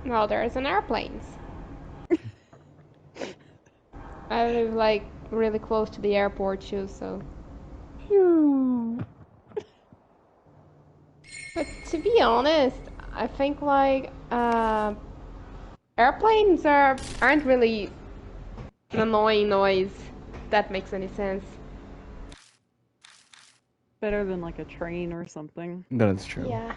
Well, there's an airplanes. I live like really close to the airport too, so. Phew. But to be honest, I think like airplanes aren't really an annoying noise. If that makes any sense. Better than like a train or something. That is true. Yeah.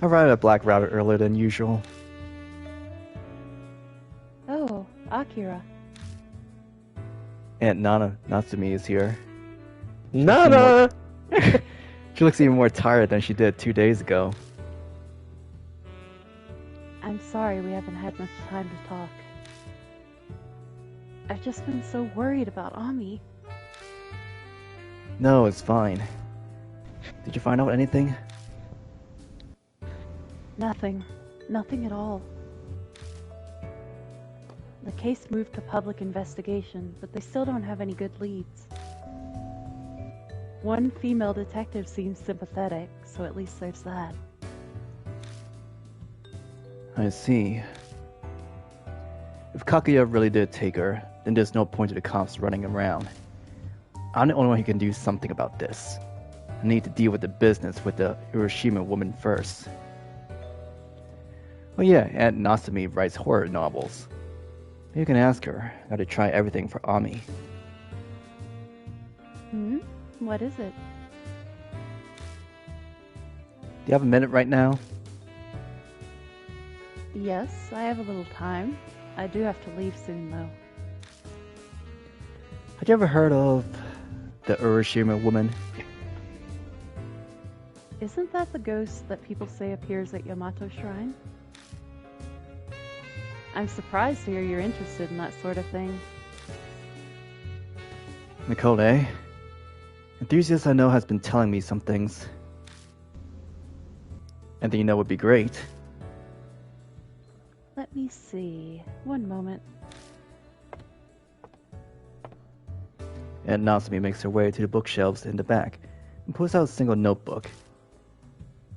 I arrived at Black Rabbit earlier than usual. Oh, Akira. Aunt Natsumi is here. Nana! She looks even more tired than she did 2 days ago. I'm sorry we haven't had much time to talk. I've just been so worried about Ami. No, it's fine. Did you find out anything? Nothing. Nothing at all. The case moved to public investigation, but they still don't have any good leads. One female detective seems sympathetic, so at least there's that. I see. If Kaguya really did take her, then there's no point to the cops running around. I'm the only one who can do something about this. I need to deal with the business with the Urashima woman first. Oh yeah, Aunt Natsumi writes horror novels. You can ask her how to try everything for Ami. What is it? Do you have a minute right now? Yes, I have a little time. I do have to leave soon, though. Have you ever heard of the Urashima woman? Isn't that the ghost that people say appears at Yamato Shrine? I'm surprised to hear you're interested in that sort of thing. Nicole, eh? Enthusiast I know has been telling me some things. Anything you know would be great. Let me see. One moment. Aunt Natsumi makes her way to the bookshelves in the back and pulls out a single notebook.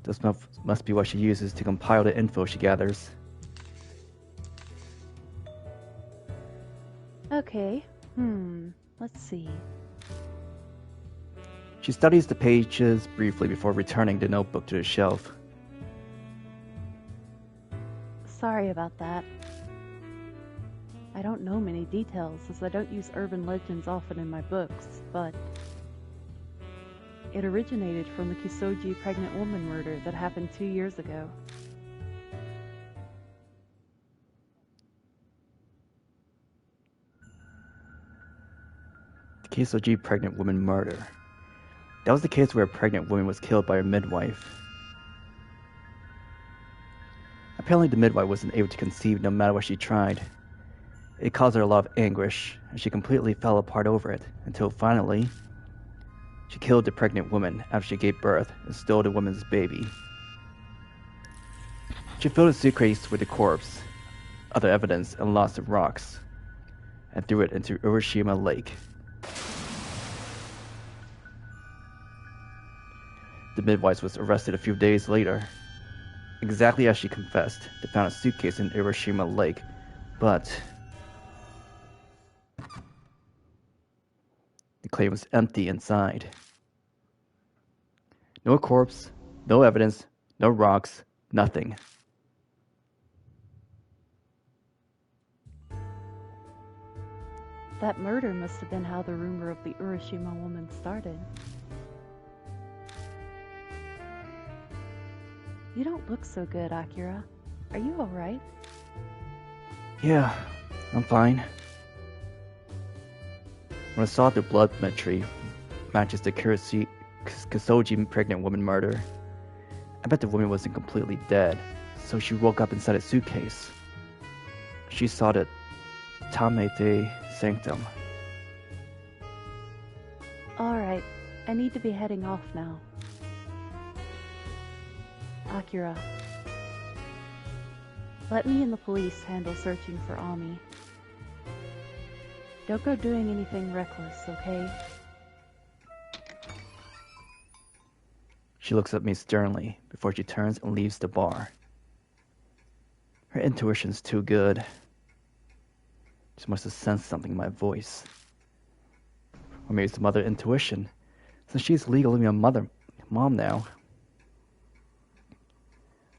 This must be what she uses to compile the info she gathers. Okay. Let's see. She studies the pages briefly before returning the notebook to the shelf. Sorry about that. I don't know many details, as I don't use urban legends often in my books, but it originated from the Kisoji pregnant woman murder that happened 2 years ago. The Kisoji pregnant woman murder. That was the case where a pregnant woman was killed by her midwife. Apparently the midwife wasn't able to conceive no matter what she tried. It caused her a lot of anguish, and she completely fell apart over it, until finally, she killed the pregnant woman after she gave birth and stole the woman's baby. She filled a suitcase with the corpse, other evidence, and lots of rocks, and threw it into Urashima Lake. The midwife was arrested a few days later. Exactly as she confessed, they found a suitcase in Urashima Lake, but the claim was empty inside. No corpse, no evidence, no rocks, nothing. That murder must have been how the rumor of the Urashima woman started. You don't look so good, Akira. Are you alright? Yeah, I'm fine. When I saw the blood metry matches the Kisoji pregnant woman murder, I bet the woman wasn't completely dead, so she woke up inside a suitcase. She saw the Tamete Sanctum. Alright, I need to be heading off now. Akira, Let me and the police handle searching for Ami. Don't go doing anything reckless, okay? She looks at me sternly before she turns and leaves the bar. Her intuition's too good. She must have sensed something in my voice. Or maybe some other intuition, since she's legally my mom now.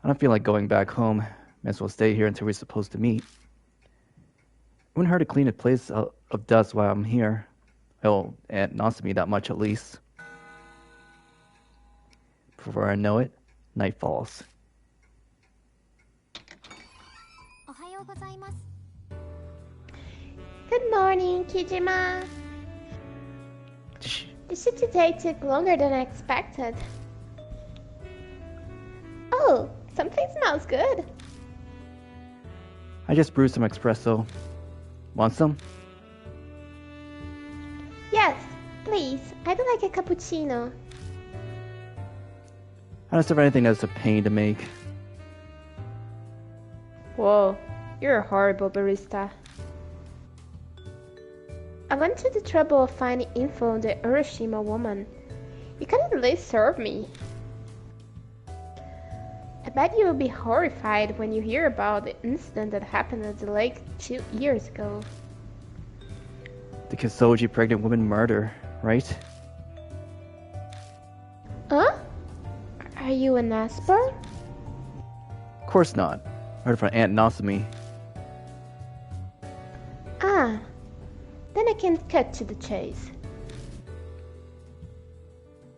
I don't feel like going back home. Might as well stay here until we're supposed to meet. It wouldn't hurt to clean a place of dust while I'm here. Oh, Aunt Natsumi that much at least. Before I know it, night falls. Good morning, Kijima. Shh. The shit today took longer than I expected. Oh, something smells good. I just brewed some espresso. Want some? Yes, please. I'd like a cappuccino. I don't serve anything that's a pain to make. Whoa, you're a horrible barista. I went to the trouble of finding info on the Urashima woman. You can at least serve me. I bet you will be horrified when you hear about the incident that happened at the lake 2 years ago. The Kisoji pregnant woman murder, right? Huh? Are you an Asper? Of course not. I heard from Aunt Natsumi. Ah, then I can cut to the chase.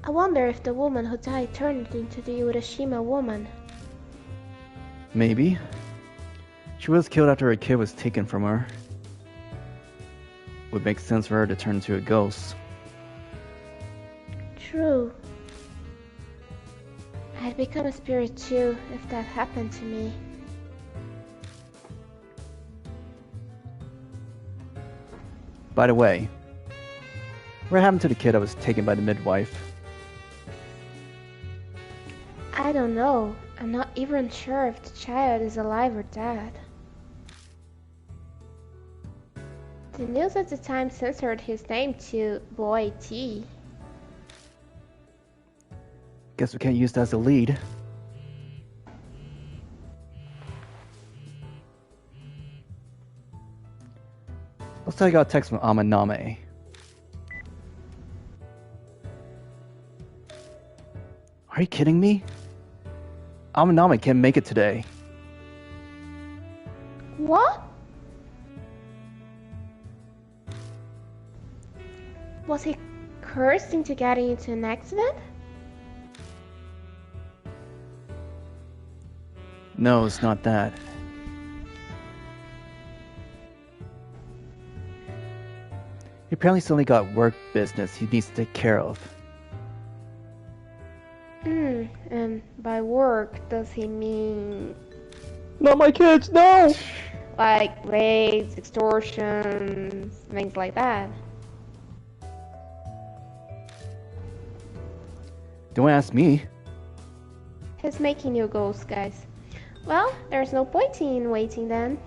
I wonder if the woman who died turned into the Urashima woman. Maybe. She was killed after her kid was taken from her. Would make sense for her to turn into a ghost. True. I'd become a spirit too if that happened to me. By the way, what happened to the kid that was taken by the midwife? I don't know. I'm not even sure if the child is alive or dead. The news at the time censored his name to Boy T. Guess we can't use that as a lead. Looks like I got a text from Amanome. Are you kidding me? Amanome can't make it today. What? Was he cursed into getting into an accident? No, it's not that. He apparently suddenly got work business he needs to take care of. And by work, does he mean Not my kids, no! like raids, extortions, things like that? Don't ask me. He's making you ghost, guys. Well, there's no point in waiting then.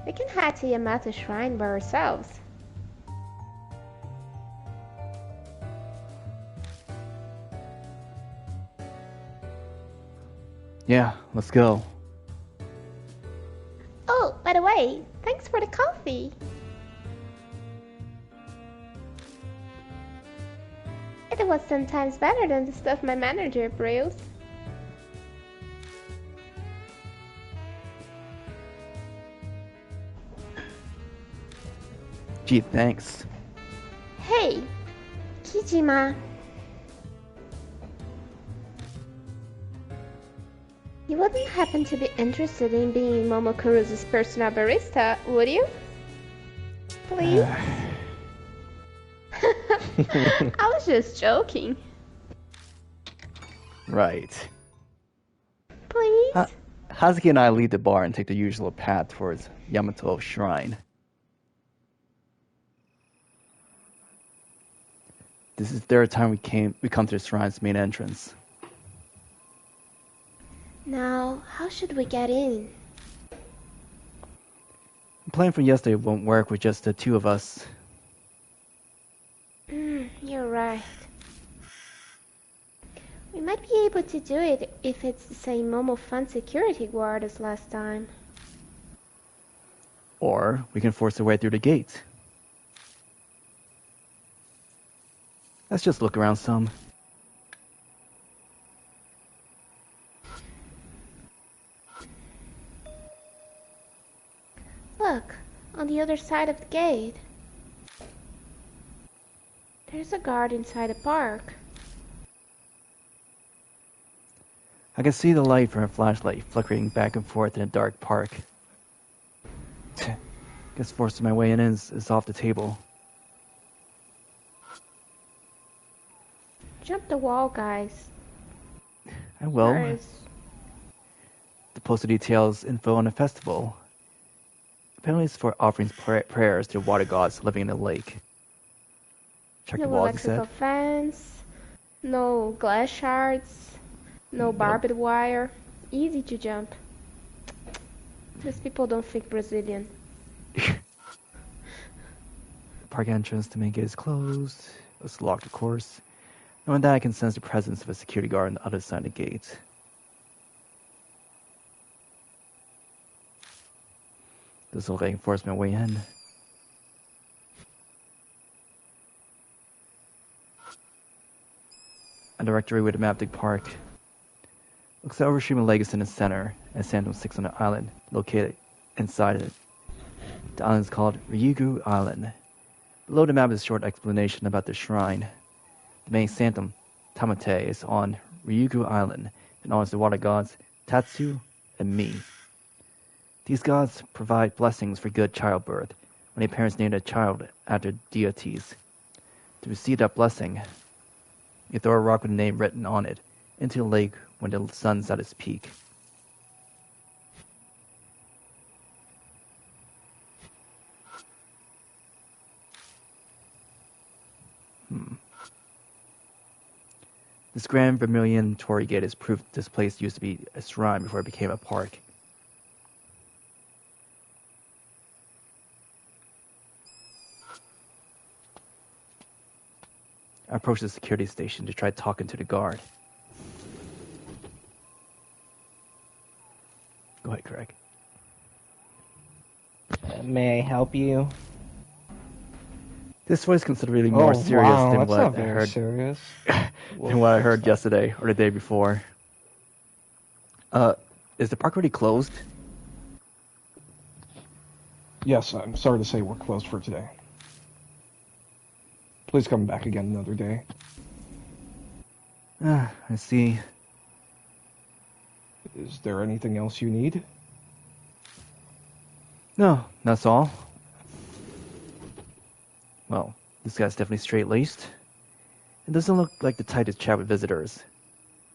We can head to Yamato Shrine by ourselves. Yeah, let's go. Oh, by the way, thanks for the coffee. It was sometimes better than the stuff my manager brews. Gee, thanks. Hey, Kijima. You wouldn't happen to be interested in being Momokuru's personal barista, would you? Please? I was just joking. Right. Please? Hazuki and I leave the bar and take the usual path towards Yamato Shrine. This is the third time we come to the shrine's main entrance. Now, how should we get in? The plan from yesterday won't work with just the two of us. You're right. We might be able to do it if it's the same Momo Fun security guard as last time. Or we can force our way through the gate. Let's just look around some. Look, on the other side of the gate. There's a guard inside the park. I can see the light from a flashlight flickering back and forth in a dark park. Guess forcing my way in is off the table. Jump the wall, guys. I will. First. The postal details info on the festival. Apparently it's for offering prayers to the water gods living in the lake. Check the No walls, you electrical said? fence, no glass shards, no barbed wire. Easy to jump. These people don't think Brazilian. Park entrance to main gate is closed. It's locked, of course. Knowing that, I can sense the presence of a security guard on the other side of the gate. This will reinforce my way in. A directory with a map of the park. Looks like Urashima Lake is in the center, and Santom 6 on the island, located inside it. The island is called Ryugu Island. Below the map is a short explanation about the shrine. The main Santom, Tamate, is on Ryugu Island and honors the water gods Tatsu and Mi. These gods provide blessings for good childbirth when the parents name a child after deities. To receive that blessing, you throw a rock with a name written on it into the lake when the sun's at its peak. This grand vermilion torii gate is proof this place used to be a shrine before it became a park. I approached the security station to try talking to the guard. Go ahead, Craig. May I help you? This was considerably more serious than that's what not I very heard serious. than what I heard yesterday or the day before. Is the park already closed? Yes, I'm sorry to say we're closed for today. Please come back again another day. I see. Is there anything else you need? No, that's all. Well, this guy's definitely straight-laced. It doesn't look like the type to chat with visitors.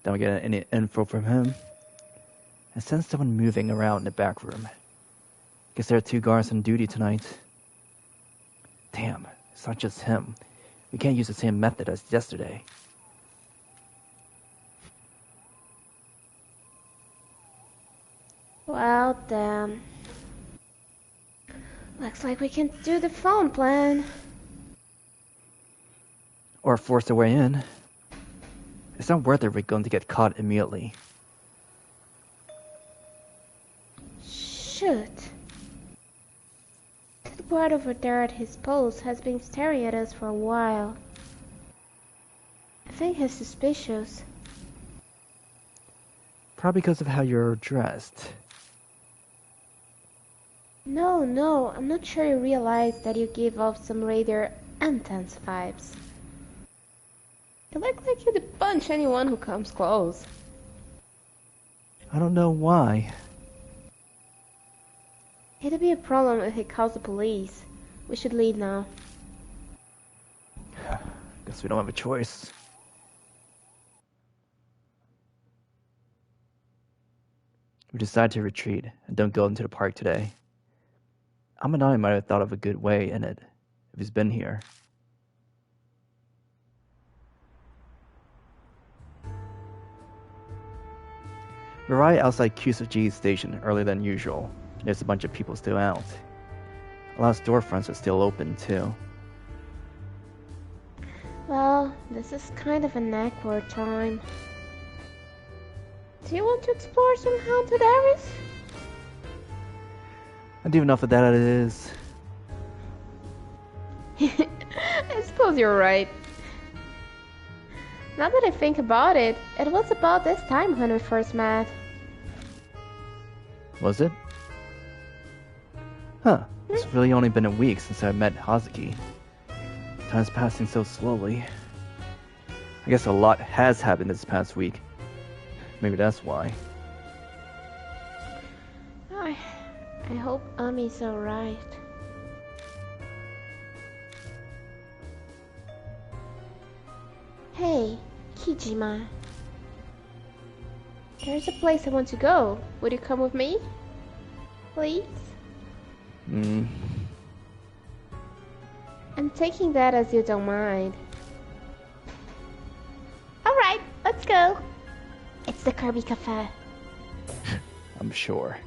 Don't get any info from him. I sense someone moving around in the back room. Guess there are 2 guards on duty tonight. Damn, it's not just him. We can't use the same method as yesterday. Well, then. Looks like we can do the phone plan. Or force their way in. It's not worth it if we're going to get caught immediately. Shoot. The guard over there at his post has been staring at us for a while. I think he's suspicious. Probably because of how you're dressed. No, I'm not sure you realize that you give off some rather intense vibes. You look like you'd punch anyone who comes close. I don't know why. It'd be a problem if he calls the police. We should leave now. Guess we don't have a choice. We decide to retreat and don't go into the park today. Amanome might have thought of a good way in it if he's been here. We're right outside Kusuji's station earlier than usual. There's a bunch of people still out. A lot of storefronts are still open, too. Well, this is kind of an awkward time. Do you want to explore some haunted areas? I do enough of that as it is. I suppose you're right. Now that I think about it, it was about this time when we first met. Was it? Huh. It's really only been a week since I met Hazuki. Time's passing so slowly. I guess a lot has happened this past week. Maybe that's why. I hope Ami's alright. Hey, Kijima. There's a place I want to go. Would you come with me? Please? I'm taking that as you don't mind. Alright, let's go. It's the Kirby Cafe. I'm sure.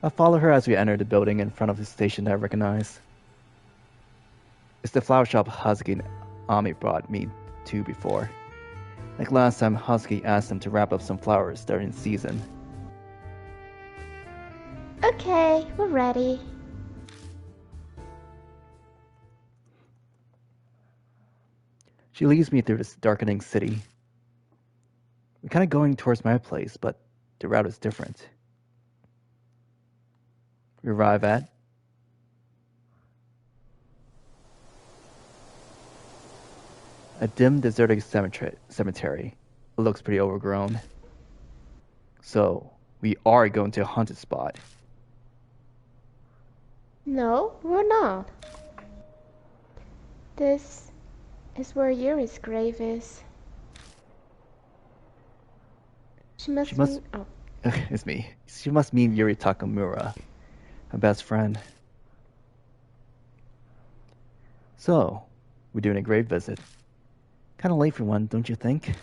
I follow her as we enter the building in front of the station that I recognize. It's the flower shop Hazuki and Ami brought me to before. Like last time, Hazuki asked them to wrap up some flowers that are in season. Okay, we're ready. She leads me through this darkening city. We're kind of going towards my place, but the route is different. We arrive at a dim, deserted cemetery. It looks pretty overgrown. So, we are going to a haunted spot. No, we're not. This is where Yuri's grave is. She must mean... Oh. It's me. She must mean Yuri Takamura, my best friend. So, we're doing a grave visit. Kind of late for one, don't you think?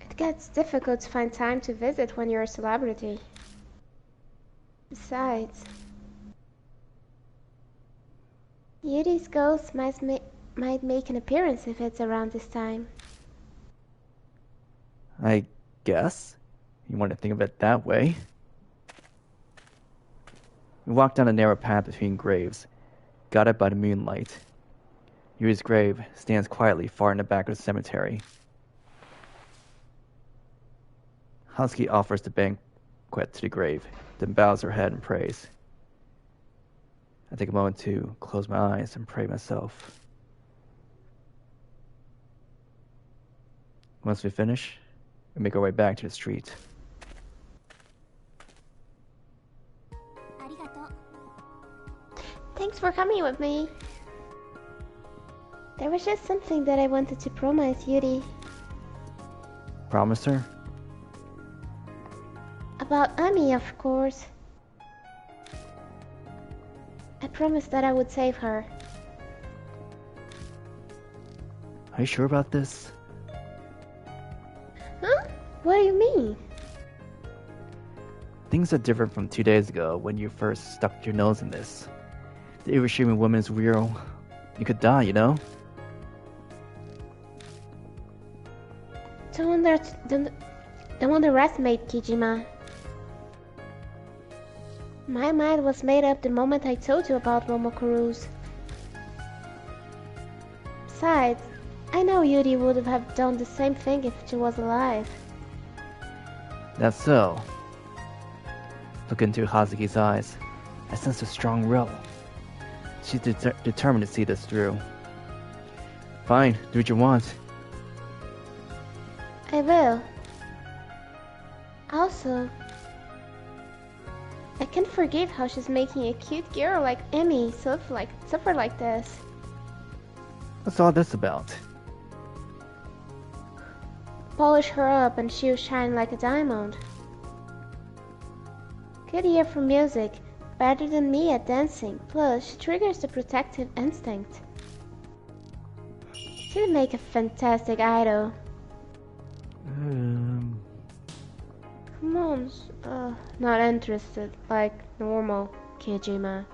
It gets difficult to find time to visit when you're a celebrity. Besides, Yuri's ghost might make an appearance if it's around this time. I guess. You want to think of it that way. We walked down a narrow path between graves, guided by the moonlight. Yuri's grave stands quietly far in the back of the cemetery. Hazuki offers the banquet to the grave, then bows her head and prays. I take a moment to close my eyes and pray myself. Once we finish, we make our way back to the street. Thanks for coming with me. There was just something that I wanted to promise Yuri. Promise her? About Ami, of course. I promised that I would save her. Are you sure about this? Huh? What do you mean? Things are different from 2 days ago when you first stuck your nose in this. The Urashima woman's real. You could die, you know? Don't underestimate Kijima. My mind was made up the moment I told you about Momokuru's. Besides, I know Yuri would have done the same thing if she was alive. That's so. Look into Hazuki's eyes. I sense a strong will. She's determined to see this through. Fine, do what you want. I will. Also, I can't forgive how she's making a cute girl like Emmy suffer like this. What's all this about? Polish her up and she'll shine like a diamond. Good ear for music, better than me at dancing, plus she triggers the protective instinct. She'd make a fantastic idol. Come on, not interested, like normal Kijima.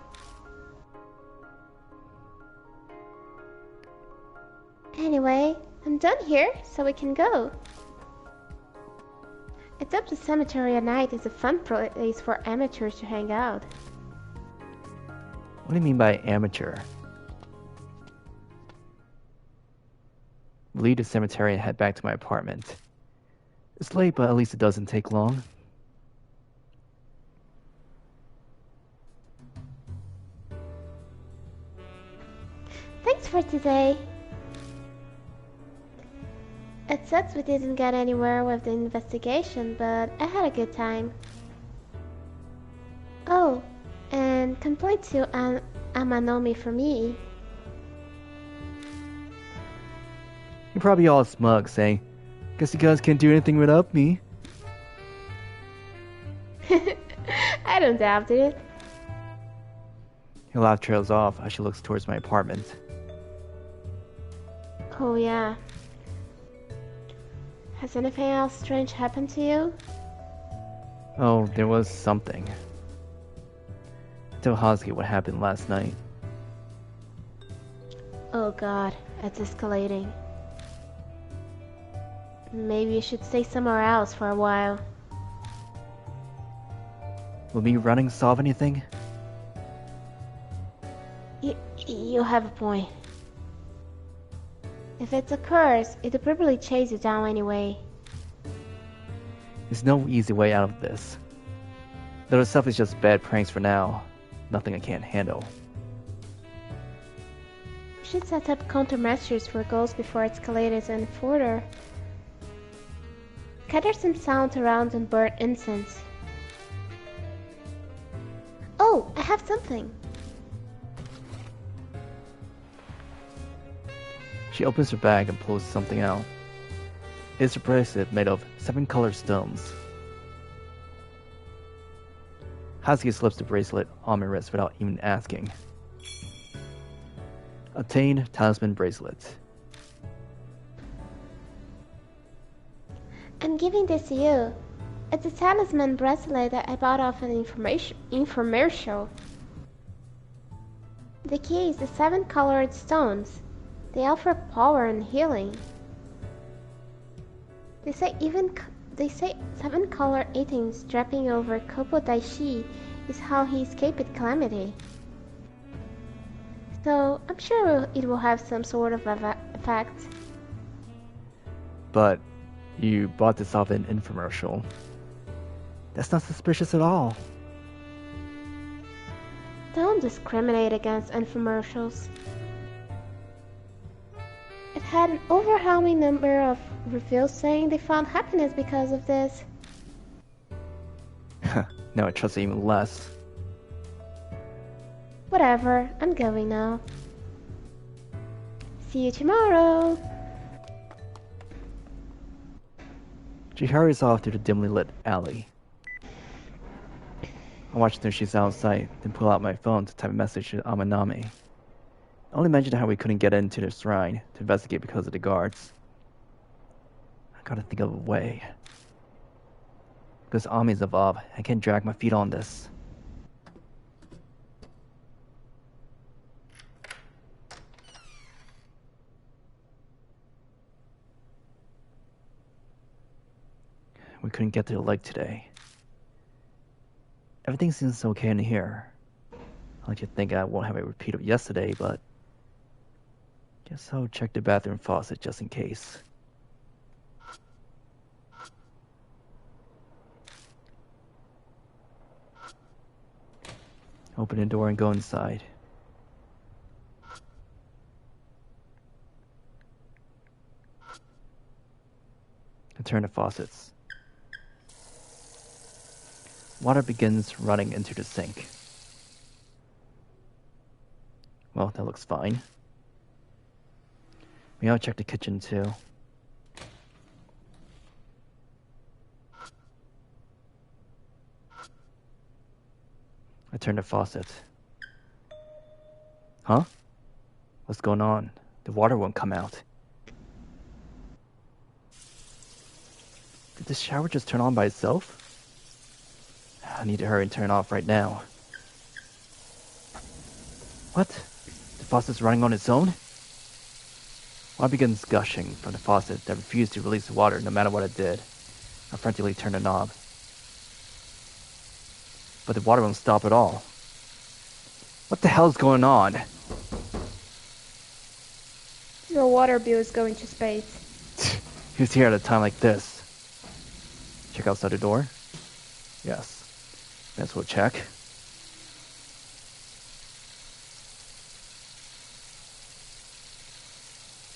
Anyway, I'm done here, so we can go. It's up the cemetery at night is a fun place for amateurs to hang out. What do you mean by amateur? Leave the cemetery and head back to my apartment. It's late, but at least it doesn't take long. Thanks for today. It sucks we didn't get anywhere with the investigation, but I had a good time. Oh, and complaint to Amanome for me. You're probably all smug, saying, "Guess you guys can't do anything without me." I don't doubt it. Your laugh trails off as she looks towards my apartment. Oh yeah. Has anything else strange happened to you? Oh, there was something. Tell Hazuki what happened last night. Oh god, it's escalating. Maybe you should stay somewhere else for a while. Will me running solve anything? You have a point. If it's a curse, it'll probably chase you down anyway. There's no easy way out of this. The other stuff is just bad pranks for now. Nothing I can't handle. We should set up countermeasures for ghosts before it escalates any further. Gather some sound around and burn incense. Oh, I have something. She opens her bag and pulls something out. It's a bracelet made of 7 colored stones. Hazuki slips the bracelet on my wrist without even asking. Obtained talisman bracelet. I'm giving this to you. It's a talisman bracelet that I bought off an infomercial. The key is the 7 colored stones. They offer power and healing. They say 7 colored items dropping over Kopo Daishi is how he escaped calamity. So I'm sure it will have some sort of effect. But you bought this off an infomercial. That's not suspicious at all. Don't discriminate against infomercials. It had an overwhelming number of reviews saying they found happiness because of this. Now I trust it even less. Whatever, I'm going now. See you tomorrow! She hurries off through the dimly lit alley. I watch until she's out of sight, then pull out my phone to type a message to Amanome. I only mentioned how we couldn't get into the shrine to investigate because of the guards. I gotta think of a way. Because armies evolve, I can't drag my feet on this. We couldn't get to the lake today. Everything seems okay in here. I like to think I won't have a repeat of yesterday, but guess I'll check the bathroom faucet just in case. Open the door and go inside. I turn the faucets. Water begins running into the sink. Well, that looks fine. Maybe I'll check the kitchen too. I turn the faucet. Huh? What's going on? The water won't come out. this shower just turn on by itself? I need to hurry and turn it off right now. What? The faucet's running on its own? Water begins gushing from the faucet that refused to release the water no matter what it did. I frantically turned the knob. But the water won't stop at all. What the hell is going on? Your water bill is going to space. Who's here at a time like this? Check outside the door? Yes. Let's go check.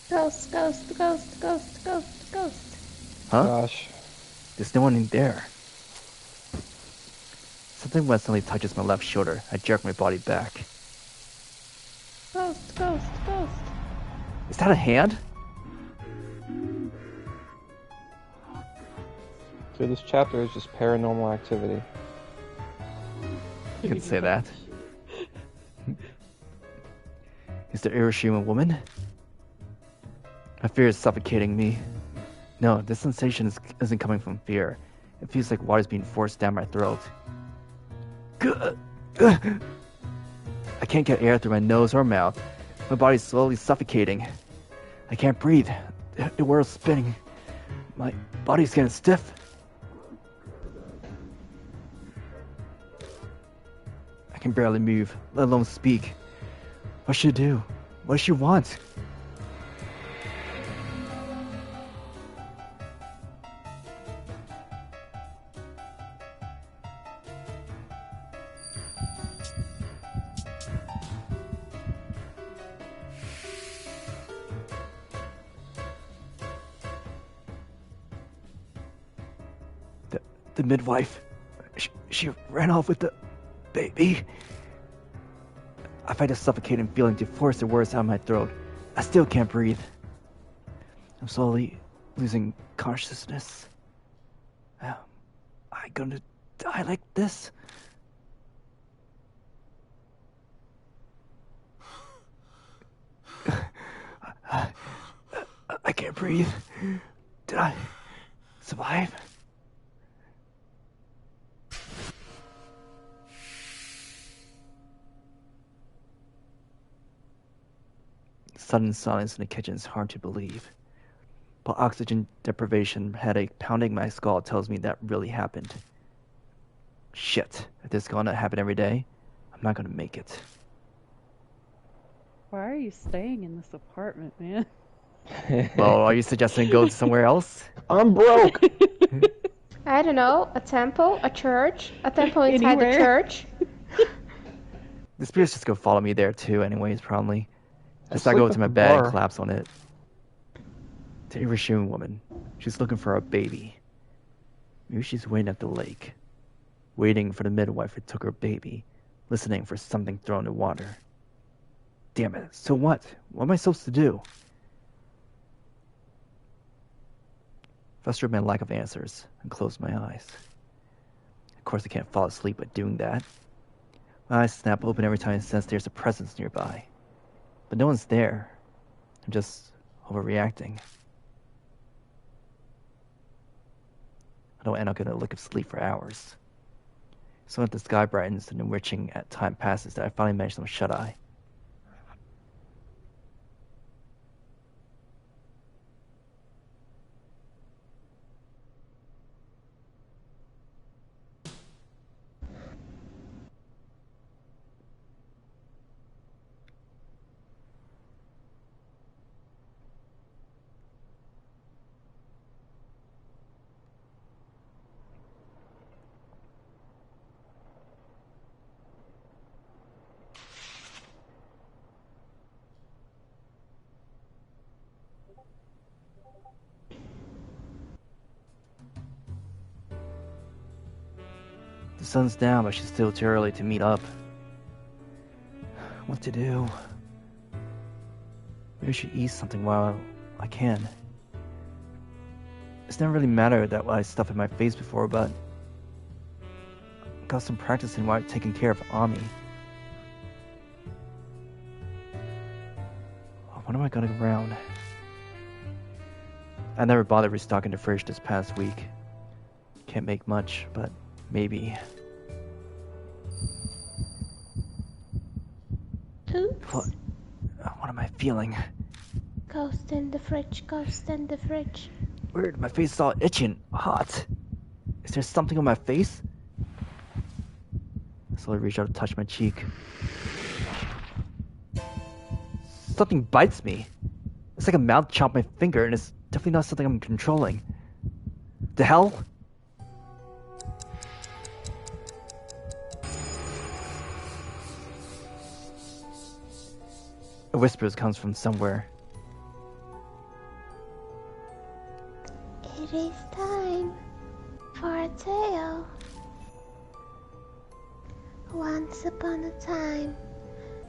Ghost, ghost, ghost, ghost, ghost, ghost. Huh? Gosh. There's no one in there. Something wet suddenly touches my left shoulder. I jerk my body back. Ghost, ghost, ghost. Is that a hand? So this chapter is just paranormal activity. You can say that. Is the Urashima woman? My fear is suffocating me. No, this sensation isn't coming from fear. It feels like water's being forced down my throat. I can't get air through my nose or mouth. My body's slowly suffocating. I can't breathe. The world's spinning. My body's getting stiff. I can barely move, let alone speak. What should I do? What does she want? The midwife, she ran off with the baby. I fight a suffocating feeling to force the words out of my throat. I still can't breathe. I'm slowly losing consciousness. Am I gonna die like this? I can't breathe. Did I survive? Sudden silence in the kitchen is hard to believe. But oxygen deprivation headache pounding my skull tells me that really happened. Shit, if this is gonna happen every day, I'm not gonna make it. Why are you staying in this apartment, man? Well, are you suggesting go somewhere else? I'm broke! I don't know, a temple, a church, a temple inside the Anywhere. church. The spirits just go follow me there too anyways, probably. As I Just go like to the my bed and bar. collapse on it. The Urashima woman. She's looking for a baby. Maybe she's waiting at the lake. Waiting for the midwife who took her baby. Listening for something thrown in the water. Damn it, so what? What am I supposed to do? Frustrated by my lack of answers, I close my eyes. Of course I can't fall asleep by doing that. My eyes snap open every time I sense there's a presence nearby. But no one's there. I'm just overreacting. I don't end up getting a lick of sleep for hours. So as the sky brightens and enriching at time passes that I finally manage to shut eye. The sun's down, but she's still too early to meet up. What to do? Maybe I should eat something while I can. It's never really mattered that I stuff in my face before, but I got some practicing while taking care of Ami. When am I gonna go around? I never bothered restocking the fridge this past week. Can't make much, but maybe. Oops. What am I feeling? Ghost in the fridge, ghost in the fridge. Weird, my face is all itchy and hot. Is there something on my face? I slowly reach out to touch my cheek. Something bites me. It's like a mouth chopped my finger, and it's definitely not something I'm controlling. The hell? A whisper comes from somewhere. It is time for a tale. Once upon a time,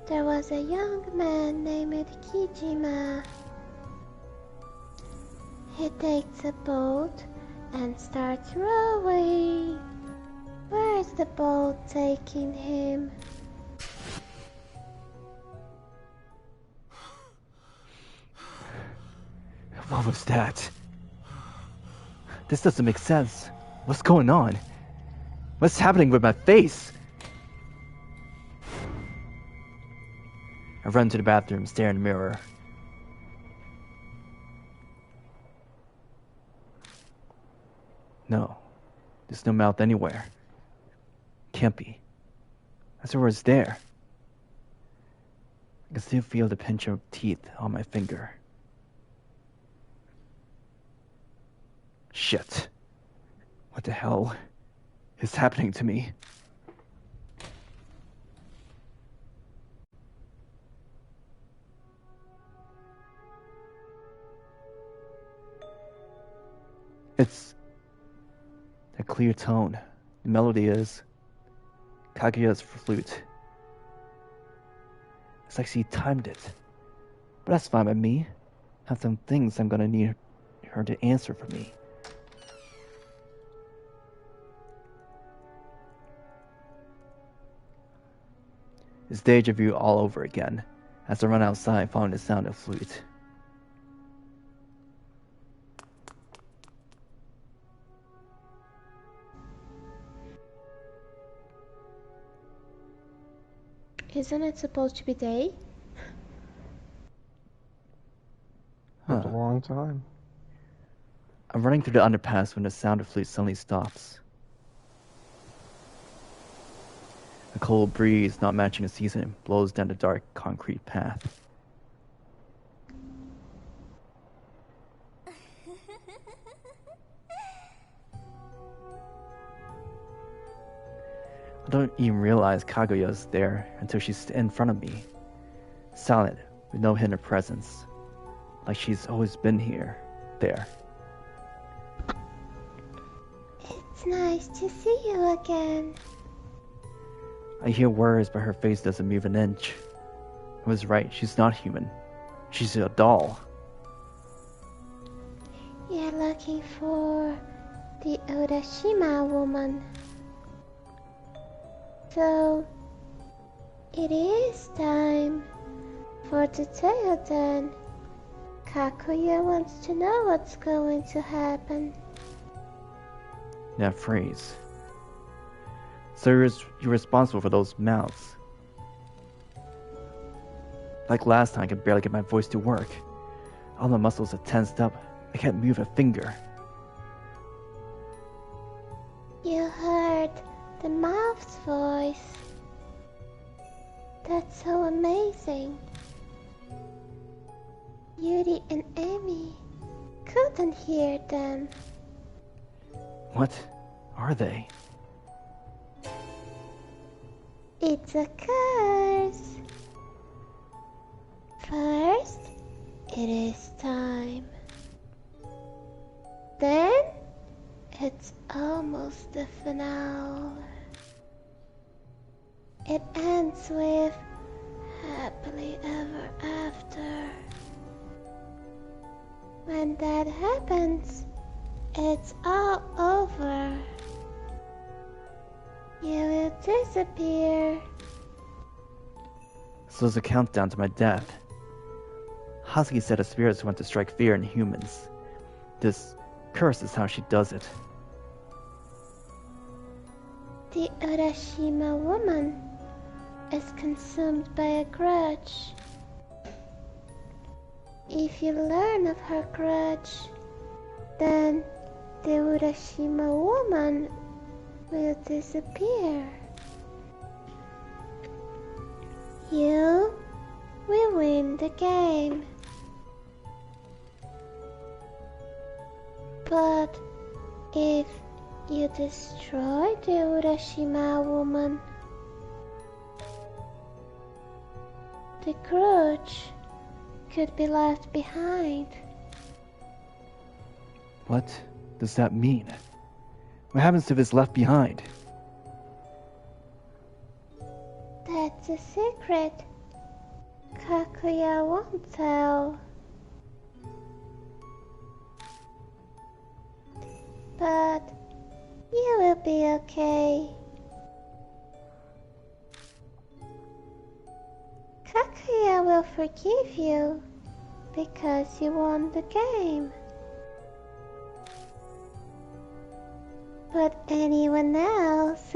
there was a young man named Kijima. He takes a boat and starts rowing. Where is the boat taking him? What was that? This doesn't make sense. What's going on? What's happening with my face? I run to the bathroom, stare in the mirror. No, there's no mouth anywhere. Can't be. I swear it's there. I can still feel the pinch of teeth on my finger. Shit. What the hell is happening to me? It's a clear tone. The melody is Kaguya's flute. It's like she timed it. But that's fine by me. I have some things I'm gonna need her to answer for me. It's deja vu all over again as I run outside following the sound of flute. Isn't it supposed to be day? Took a long time. I'm running through the underpass when the sound of flute suddenly stops. A cold breeze, not matching the season, blows down the dark concrete path. I don't even realize Kaguya's there until she's in front of me, silent, with no hint of presence, like she's always been there. It's nice to see you again. I hear words, but her face doesn't move an inch. I was right, she's not human. She's a doll. You're looking for the Urashima woman. So, it is time for the tale then. Kaguya wants to know what's going to happen. That phrase. So you're responsible for those mouths. Like last time, I could barely get my voice to work. All my muscles are tensed up. I can't move a finger. You heard the mouth's voice. That's so amazing. Yuri and Amy couldn't hear them. What are they? It's a curse. First, it is time. Then, it's almost the finale. It ends with happily ever after. When that happens, it's all over. You will disappear. So there's a countdown to my death. Hazuki said the spirits want to strike fear in humans. This curse is how she does it. The Urashima woman is consumed by a grudge. If you learn of her grudge, then the Urashima woman will disappear. You will win the game. But if you destroy the Urashima woman, the grudge could be left behind. What does that mean? What happens if it's left behind? That's a secret. Kaguya won't tell. But you will be okay. Kaguya will forgive you because you won the game. But anyone else?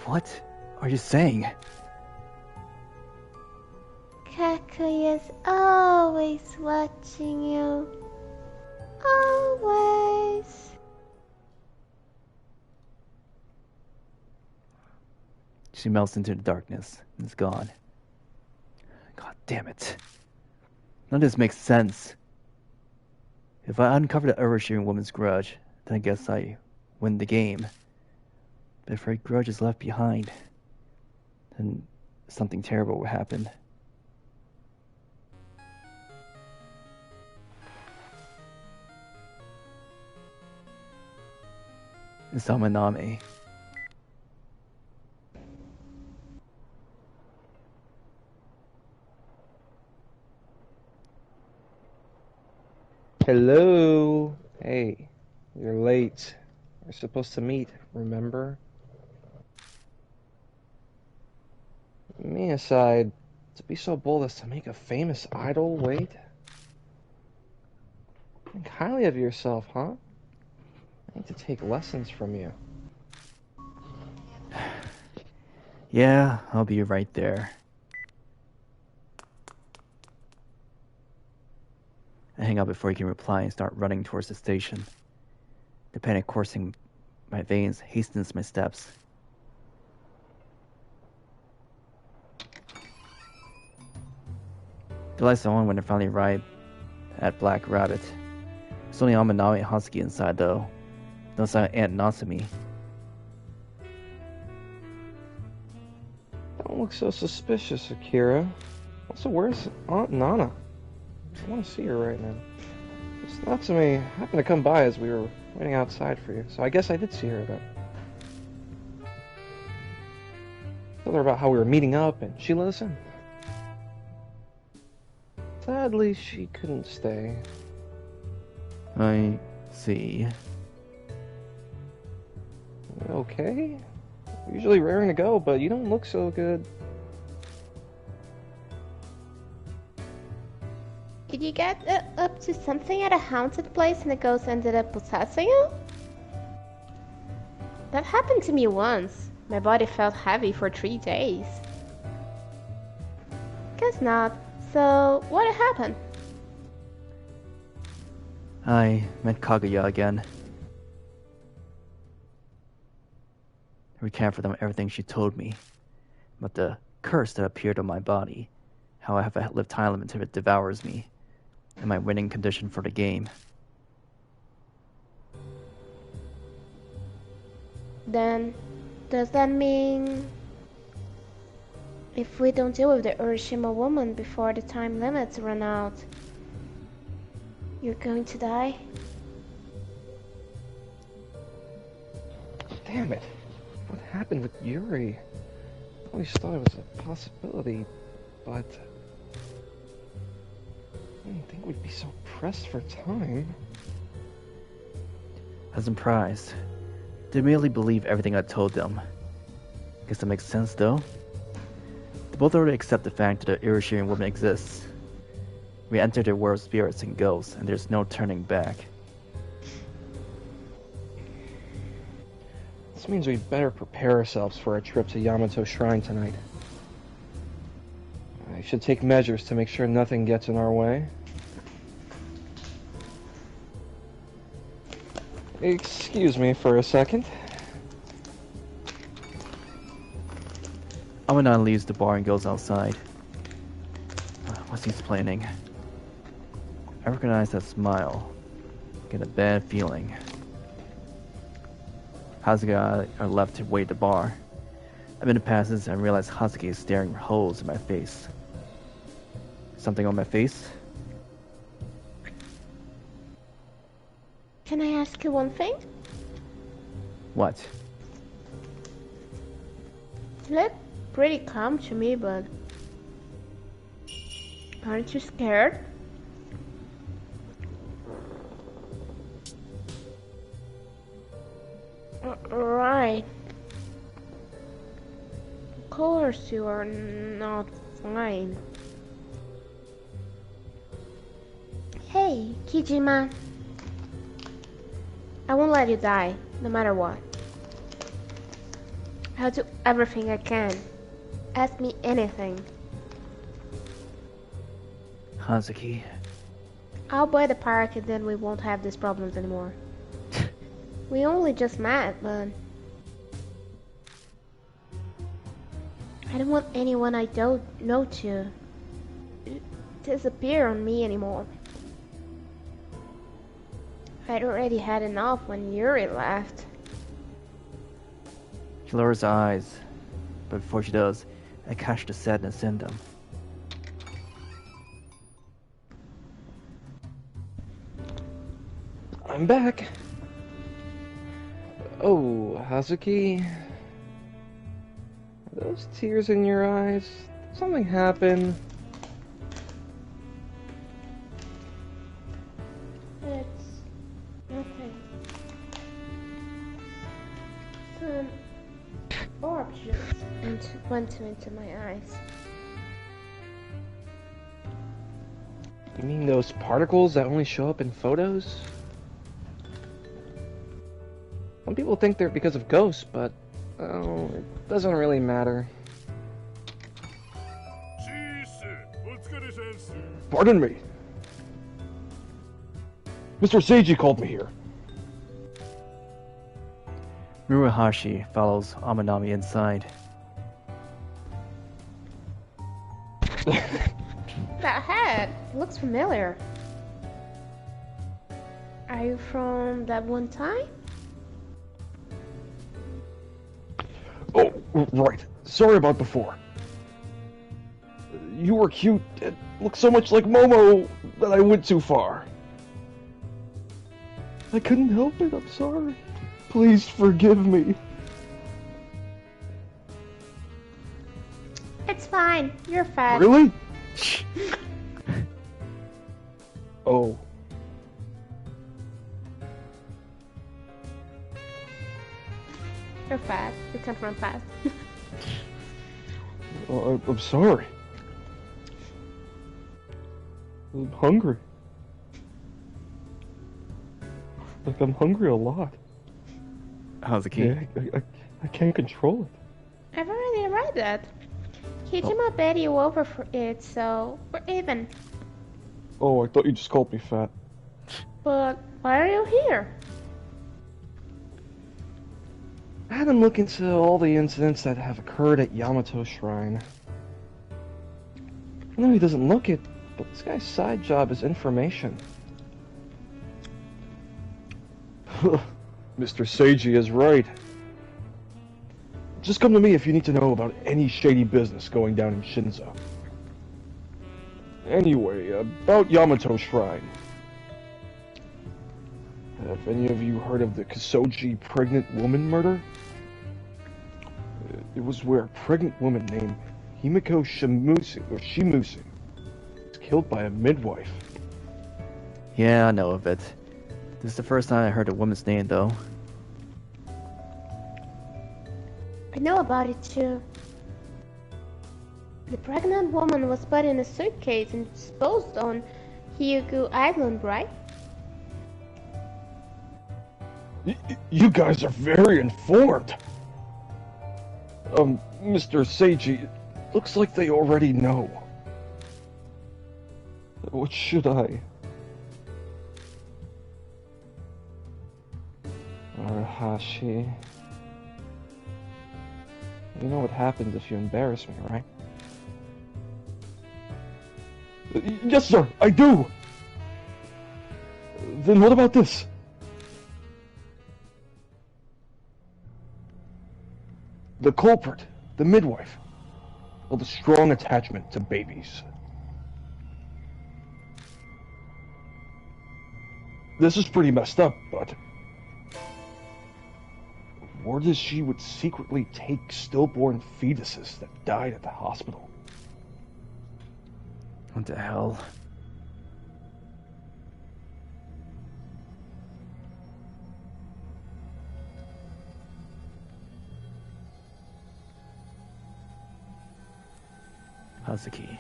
What are you saying? Kaguya's always watching you. Always. She melts into the darkness and is gone. God damn it. None of this makes sense. If I uncover the Urashima woman's grudge, then I guess I win the game. But if her grudge is left behind, then something terrible will happen. It's Amanome. Hello. Hey, you're late. We're supposed to meet, remember? Me aside, to be so bold as to make a famous idol wait? Think highly of yourself, huh? I need to take lessons from you. Yeah, I'll be right there. I hang up before he can reply and start running towards the station. The panic coursing my veins hastens my steps. The lights are on when I finally arrive at Black Rabbit. There's only Amanome and Hazuki inside though. No sign of Aunt Natsumi. Don't look so suspicious, Akira. Also, where's Aunt Nana? I want to see her right now. This Natsumi happened to come by as we were waiting outside for you, so I guess I did see her then. Told her about how we were meeting up, and she let us in. Sadly, she couldn't stay. I see. Okay? Usually raring to go, but you don't look so good. Did you get up to something at a haunted place and the ghost ended up possessing you? That happened to me once. My body felt heavy for 3 days. Guess not. So, what happened? I met Kaguya again. I recount for them everything she told me about the curse that appeared on my body, how I have to live time until it devours me, and my winning condition for the game. Then, does that mean if we don't deal with the Urashima woman before the time limits run out, you're going to die? Damn it. What happened with Yuri? I always thought it was a possibility, but I didn't think we'd be so pressed for time. I was surprised. They merely believe everything I told them. Guess that makes sense though. They both already accept the fact that the Urashima woman exists. We enter their world of spirits and ghosts, and there's no turning back. means we'd better prepare ourselves for our trip to Yamato Shrine tonight. I should take measures to make sure nothing gets in our way. Excuse me for a second. Amanome leaves the bar and goes outside. What's he planning? I recognize that smile. Get a bad feeling. Hazuki and I are left to wait at the bar. A minute passes and I realize Hazuki is staring holes in my face. Something on my face? Can I ask you one thing? What? You look pretty calm to me, but aren't you scared? Right. Of course you are not fine. Hey, Kijima. I won't let you die, no matter what. I'll do everything I can. Ask me anything. Hazuki. I'll buy the park and then we won't have these problems anymore. We only just met, but I don't want anyone I don't know to disappear on me anymore. I'd already had enough when Yuri left. She lowers her eyes, but before she does, I catch the sadness in them. I'm back. Oh, Hazuki. Are those tears in your eyes? Did something happen? It's nothing. Some orb just went into my eyes. You mean those particles that only show up in photos? Some people think they're because of ghosts, but it doesn't really matter. Pardon me. Mr. Seiji called me here. Muruhashi follows Amanome inside. That hat looks familiar. Are you from that one time? Oh, right. Sorry about before. You were cute and looked so much like Momo that I went too far. I couldn't help it, I'm sorry. Please forgive me. It's fine. You're fat. Really? Oh. You're fat. You can't run fast. I'm sorry. I'm hungry. Like, I'm hungry a lot. Hazuki. Yeah, I can't control it. I've already read that. Kijima bet you over for it, so we're even. Oh, I thought you just called me fat. But why are you here? I had him look into all the incidents that have occurred at Yamato Shrine. I know he doesn't look it, but this guy's side job is information. Mr. Seiji is right. Just come to me if you need to know about any shady business going down in Shinzo. Anyway, about Yamato Shrine. Have any of you heard of the Kisoji pregnant woman murder? It was where a pregnant woman named Himiko Shimusi was killed by a midwife. Yeah, I know of it. This is the first time I heard a woman's name, though. I know about it too. The pregnant woman was put in a suitcase and disposed on Hyugu Island, right? You guys are very informed. Mr. Seiji, looks like they already know. What should I? Arahashi. You know what happens if you embarrass me, right? Yes, sir, I do! Then what about this? The culprit, the midwife, held a strong attachment to babies. This is pretty messed up, but word is she would secretly take stillborn fetuses that died at the hospital. What the hell? Hazuki.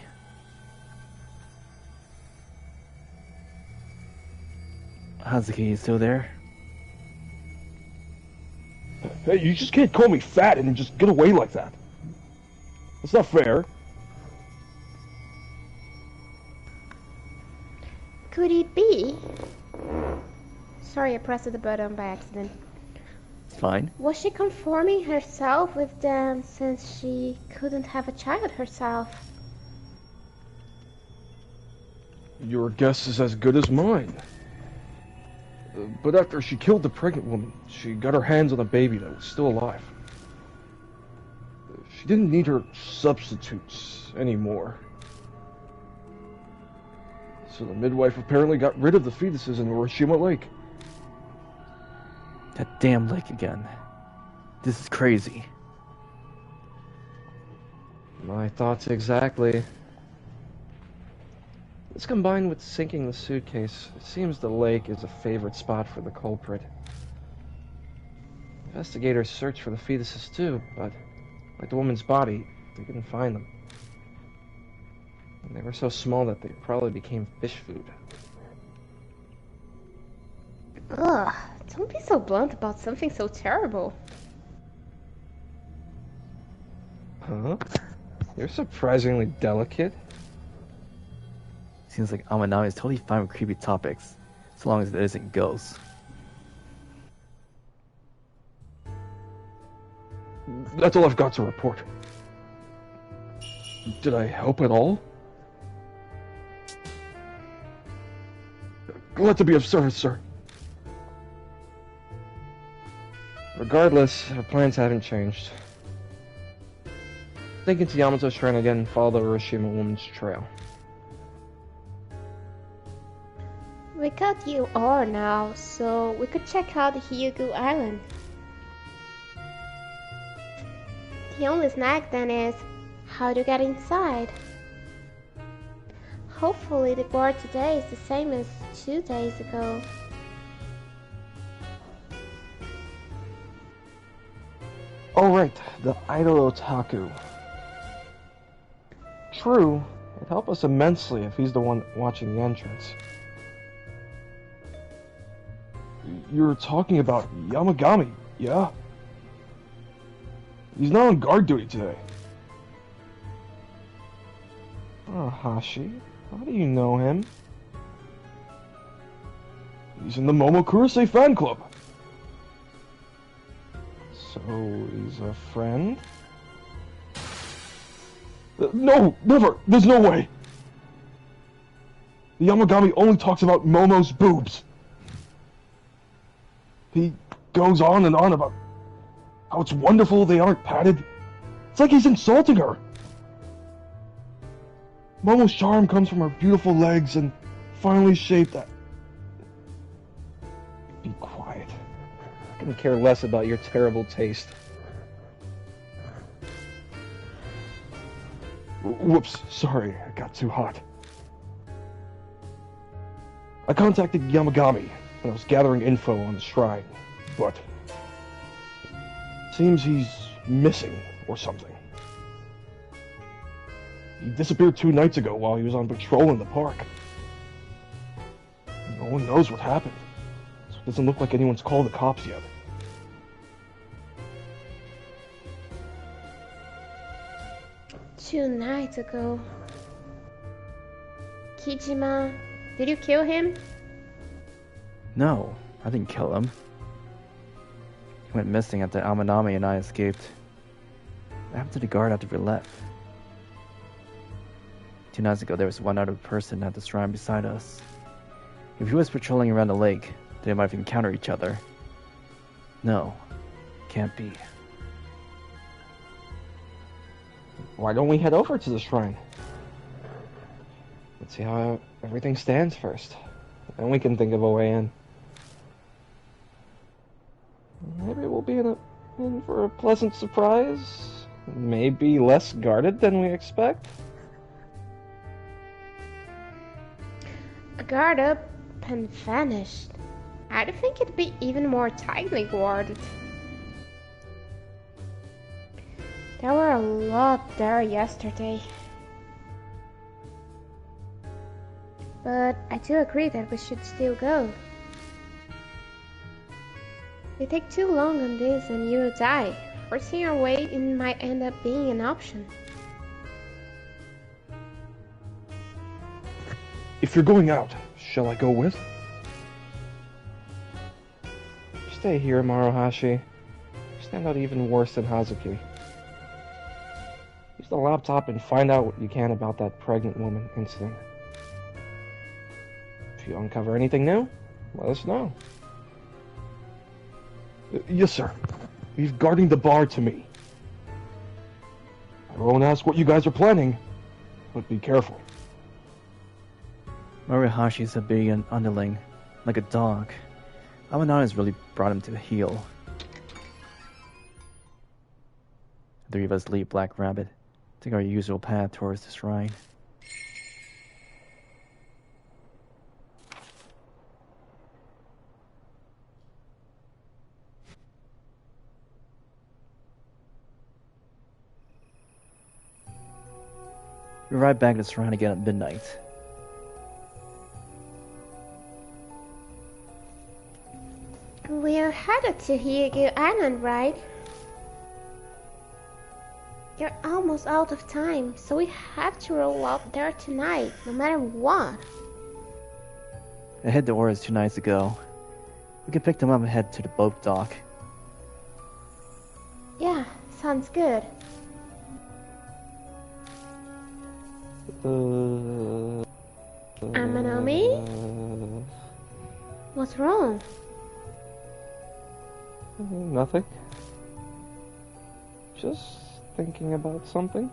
Hazuki, you still there? Hey, you just can't call me fat and just get away like that. That's not fair. Could it be? Sorry, I pressed the button by accident. It's fine. Was she conforming herself with them since she couldn't have a child herself? Your guess is as good as mine. But after she killed the pregnant woman, she got her hands on a baby that was still alive. She didn't need her substitutes anymore. So the midwife apparently got rid of the fetuses in Urashima Lake. That damn lake again. This is crazy. My thoughts exactly. This combined with sinking the suitcase, it seems the lake is a favorite spot for the culprit. Investigators searched for the fetuses too, but like the woman's body, they couldn't find them. And they were so small that they probably became fish food. Ugh, don't be so blunt about something so terrible. Huh? You're surprisingly delicate. Seems like Amanome is totally fine with creepy topics, as long as it isn't ghosts. That's all I've got to report. Did I help at all? Glad to be of service, sir. Regardless, our plans haven't changed. Thinking to Yamato's shrine again and follow the Urashima woman's trail. We got you ore now, so we could check out Hyugu Island. The only snag then is how to get inside. Hopefully the board today is the same as 2 days ago. Oh right, the idol otaku. True, it'd help us immensely if he's the one watching the entrance. You're talking about Yamagami, yeah? He's not on guard duty today. Oh, Hashi, how do you know him? He's in the Momokurase fan club. So, he's a friend? No, never! There's no way! The Yamagami only talks about Momo's boobs. He goes on and on about how it's wonderful they aren't padded. It's like he's insulting her. Momo's charm comes from her beautiful legs and finely shaped that. Be quiet. I couldn't care less about your terrible taste. Whoops, sorry, I got too hot. I contacted Yamagami when I was gathering info on the shrine, but seems he's missing or something. He disappeared 2 nights ago while he was on patrol in the park. No one knows what happened, so Doesn't look like anyone's called the cops yet. Two nights ago. Kijima, did you kill him? No, I didn't kill him. He went missing after Amanome and I escaped. What happened to the guard after we left? 2 nights ago, there was one other person at the shrine beside us. If he was patrolling around the lake, they might have encountered each other. No, can't be. Why don't we head over to the shrine? Let's see how everything stands first. Then we can think of a way in. Maybe we'll be in for a pleasant surprise. Maybe less guarded than we expect. A guard up and vanished. I'd think it'd be even more tightly guarded. There were a lot there yesterday. But I do agree that we should still go. If we take too long on this and you die, forcing our way in might end up being an option. If you're going out, shall I go with? Stay here, Maruhashi. You stand out even worse than Hazuki. Use the laptop and find out what you can about that pregnant woman incident. If you uncover anything new, let us know. Yes, sir. Leave guarding the bar to me. I won't ask what you guys are planning, but be careful. Maruhashi's a big underling, like a dog. Amanone has really brought him to heel. The 3 of us leave Black Rabbit, take our usual path towards the shrine. We arrive back at the shrine again at midnight. We're headed to Hyegu Island, right? You're almost out of time, so we have to roll up there tonight, no matter what. I hit the orders 2 nights ago. We can pick them up and head to the boat dock. Yeah, sounds good. Amanome? What's wrong? Nothing. Just thinking about something.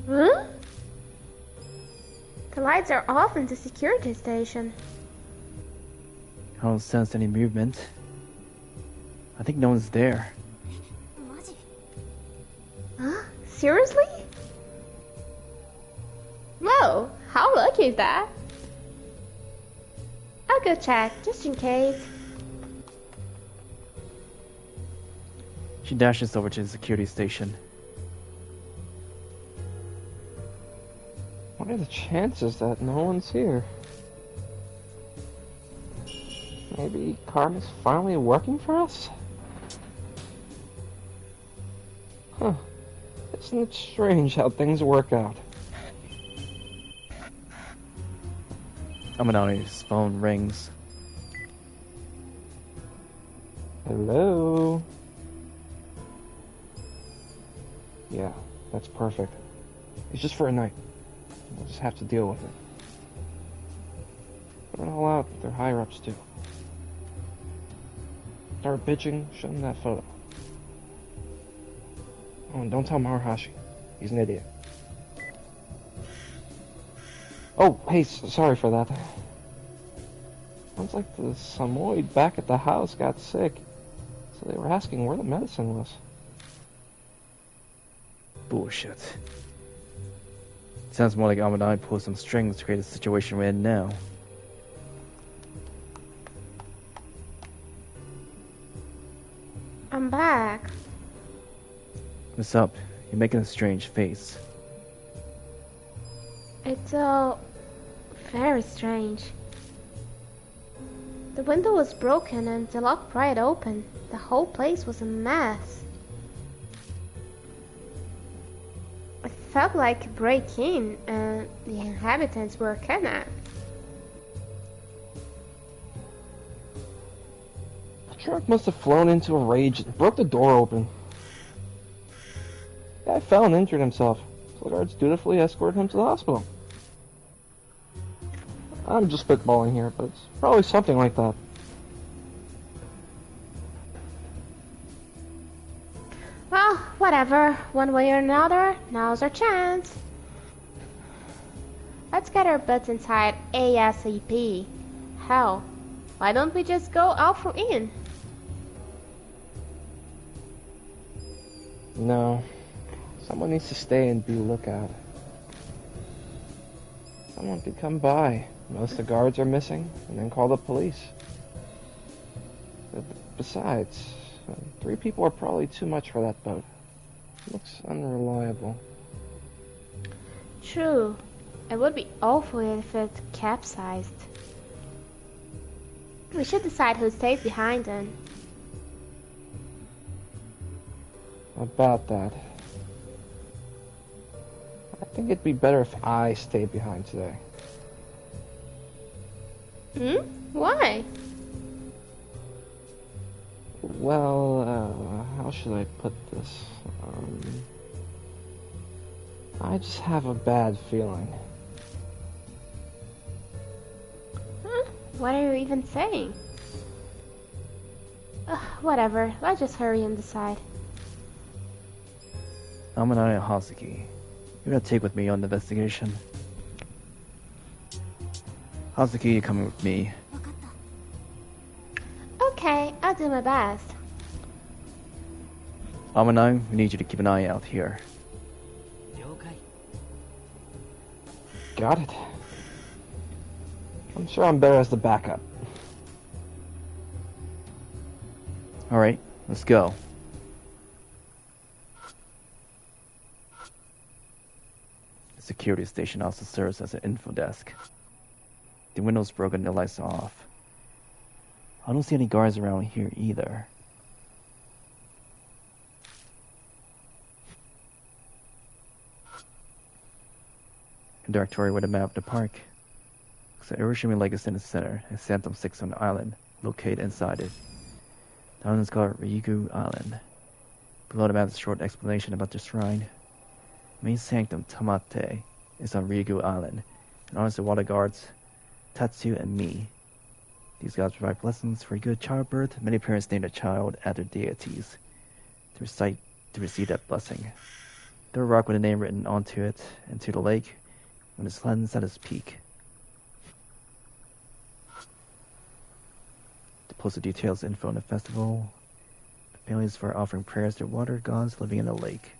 Huh? The lights are off in the security station. I don't sense any movement. I think no one's there. Huh? Seriously? Whoa, how lucky is that? I'll go check, just in case. She dashes over to the security station. What are the chances that no one's here? Maybe karma's finally working for us? Huh. Isn't it strange how things work out? Amanone's phone rings. Hello? Yeah, that's perfect. It's just for a night. We'll just have to deal with it. Put it all out with their higher-ups too. Start bitching, show them that photo. Oh, and don't tell Maruhashi. He's an idiot. Oh, hey, sorry for that. Sounds like the Samoyed back at the house got sick, so they were asking where the medicine was. Bullshit. Sounds more like Amanome pulled some strings to create the situation we're in now. I'm back. What's up? You're making a strange face. It's all very strange. The window was broken and the lock pried open. The whole place was a mess. It felt like a break-in and the inhabitants were kidnapped. The truck must have flown into a rage and broke the door open. The guy fell and injured himself, so the guards dutifully escorted him to the hospital. I'm just spitballing here, but it's probably something like that. Well, whatever. One way or another, now's our chance. Let's get our butts inside ASAP. Hell, why don't we just go all for in? No. Someone needs to stay and be lookout. Someone could come by. Most of the guards are missing, and then call the police. Besides, 3 people are probably too much for that boat. It looks unreliable. True. It would be awful if it capsized. We should decide who stays behind then. About that. I think it'd be better if I stayed behind today. Why? Well, how should I put this? I just have a bad feeling. Huh? What are you even saying? Whatever, let's just hurry and decide. Amanome and Hazuki, you're gonna take with me on the investigation. Hazuki, you're coming with me. Okay, I'll do my best. Amanome, we need you to keep an eye out here. Got it. I'm sure I'm better as the backup. Alright, let's go. The security station also serves as an info desk. The window's broken, the lights are off. I don't see any guards around here either. A directory with a map of the park. So Urashima Lake is in the center, and Phantom 6 on the island, located inside it. The island is called Ryugu Island. Below the map is a short explanation about the shrine. Main sanctum Tamate is on Ryugu Island, and honors the water guards, Tatsu and me. These gods provide blessings for good childbirth. Many parents name a child after deities to receive that blessing. There a rock with a name written onto it, and to the lake, when the sun's at its peak. The posted details info on the festival. The families for offering prayers to water gods living in the lake.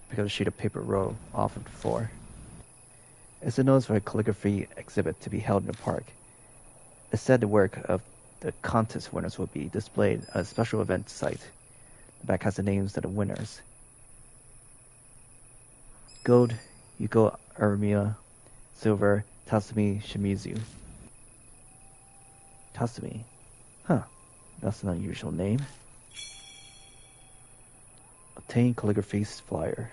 Pick up a sheet of paper rolled off of the floor. It's a notice for a calligraphy exhibit to be held in the park. It said the work of the contest winners will be displayed at a special event site. The back has the names of the winners. Gold, Yuko Arumia. Silver, Natsumi Shimizu. Natsumi? Huh, that's an unusual name. Obtain calligraphy flyer.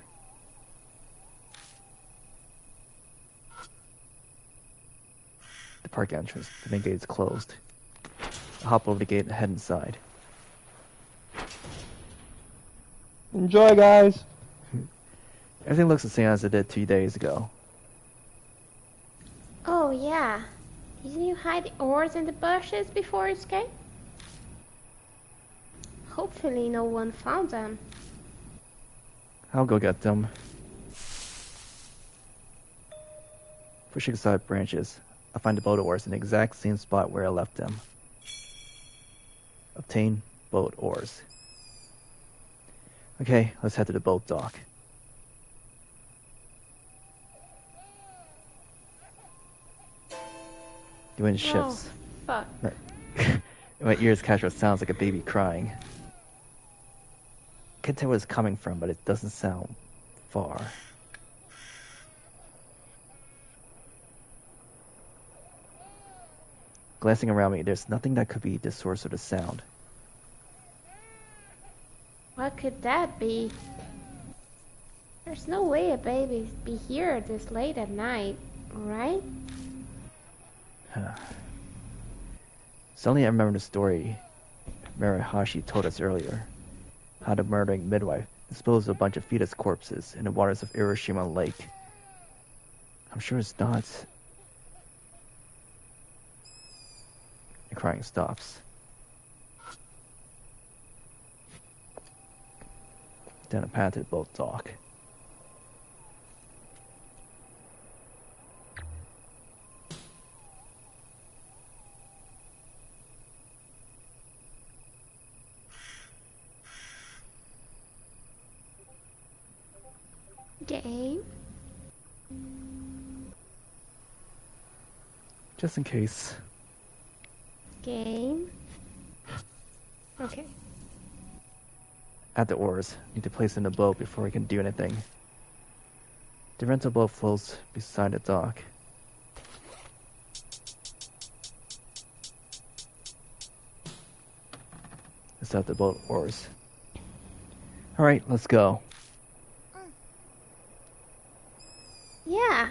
The park entrance. The main gate is closed. I hop over the gate and head inside. Enjoy, guys! Everything looks the same as it did 2 days ago. Oh yeah. Didn't you hide the oars in the bushes before you escaped? Hopefully no one found them. I'll go get them. Pushing aside branches, I find the boat oars in the exact same spot where I left them. Obtain boat oars. Okay, let's head to the boat dock. The wind shifts. Oh, fuck. My ears catch what sounds like a baby crying. Can't tell where it's coming from, but it doesn't sound far. Glancing around me, there's nothing that could be the source of the sound. What could that be? There's no way a baby be here this late at night, right? Suddenly I remember the story Marihashi told us earlier. How the murdering midwife disposed of a bunch of fetus corpses in the waters of Urashima Lake. I'm sure it's not. The crying stops. Then a path to the boat dock. Game? Just in case. Game? Okay. At the oars, need to place in the boat before we can do anything. The rental boat floats beside the dock. Let's set the boat oars. Alright, let's go. Yeah.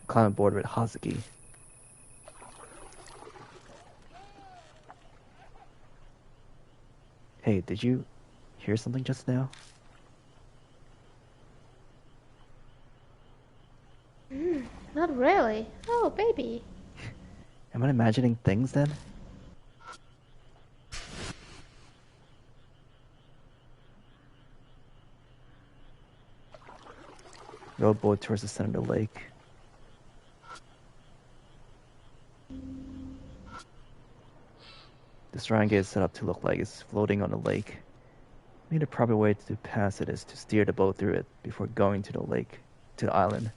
Climb aboard with Hazuki. Hey, did you hear something just now? Not really. Oh, baby. Am I imagining things then? Rowboat towards the center of the lake. The shrine gate is set up to look like it's floating on the lake. Maybe the proper way to pass it is to steer the boat through it before going to the lake, to the island.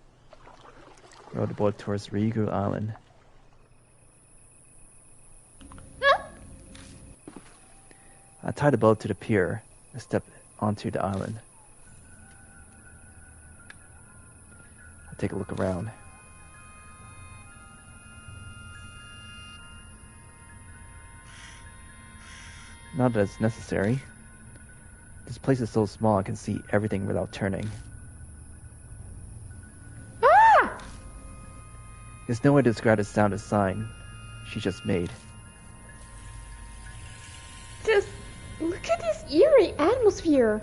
Row the boat towards Ryugu Island. I tie the boat to the pier and step onto the island. I take a look around. Not that it's necessary. This place is so small I can see everything without turning. Ah! There's no way to describe the sound or sign she just made. Just look at this eerie atmosphere.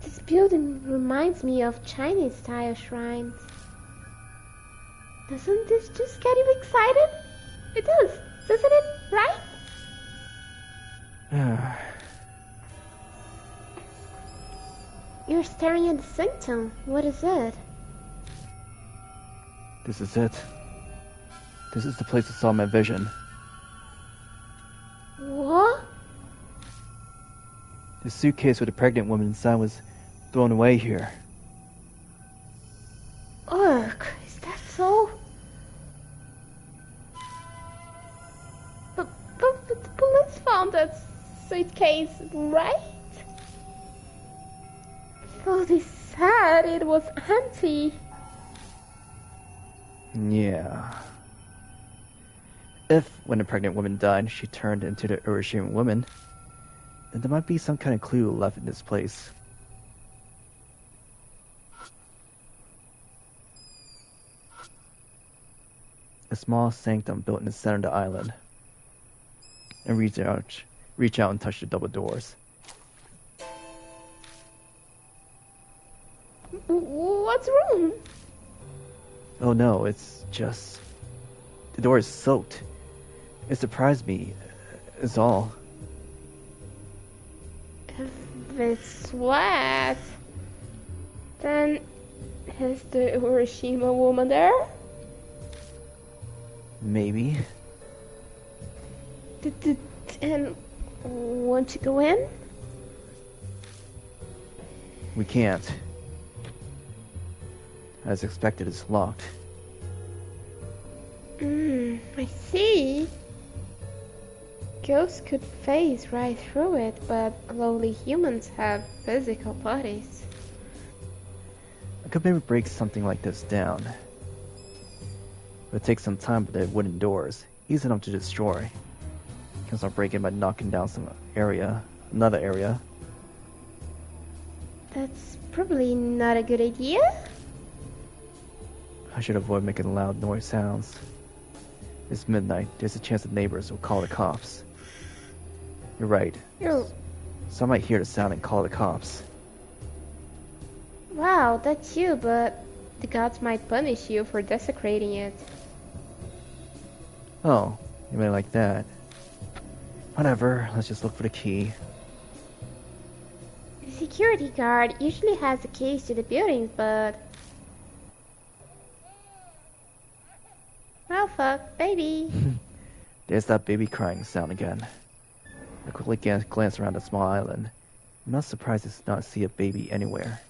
This building reminds me of Chinese-style shrines. Doesn't this just get you excited? It does, doesn't it? Right? You're staring at the sanctum. What is it? This is it. This is the place I saw my vision. What? The suitcase with the pregnant woman inside was thrown away here. Ugh, is that so? But the police found that suitcase, right? So they said it was empty. Yeah. If, when the pregnant woman died, she turned into the Urashima woman, then there might be some kind of clue left in this place. A small sanctum built in the center of the island. And reach out and touch the double doors. What's wrong? Oh no, it's just... the door is soaked. It surprised me, is all. If it's wet, then is the Urashima woman there? Maybe. And want to go in? We can't. As expected, it's locked. I see. Ghosts could phase right through it, but lowly humans have physical bodies. I could maybe break something like this down. But it takes some time with the wooden doors. Easy enough to destroy. Can start breaking by knocking down another area. That's probably not a good idea. I should avoid making loud noise sounds. It's midnight. There's a chance that neighbors will call the cops. You're right. Some might hear the sound and call the cops. Wow, that's you, but the gods might punish you for desecrating it. Oh, you mean it like that? Whatever, let's just look for the key. The security guard usually has the keys to the buildings, but... Oh fuck, baby! There's that baby crying sound again. I quickly glance around the small island. I'm not surprised to not see a baby anywhere.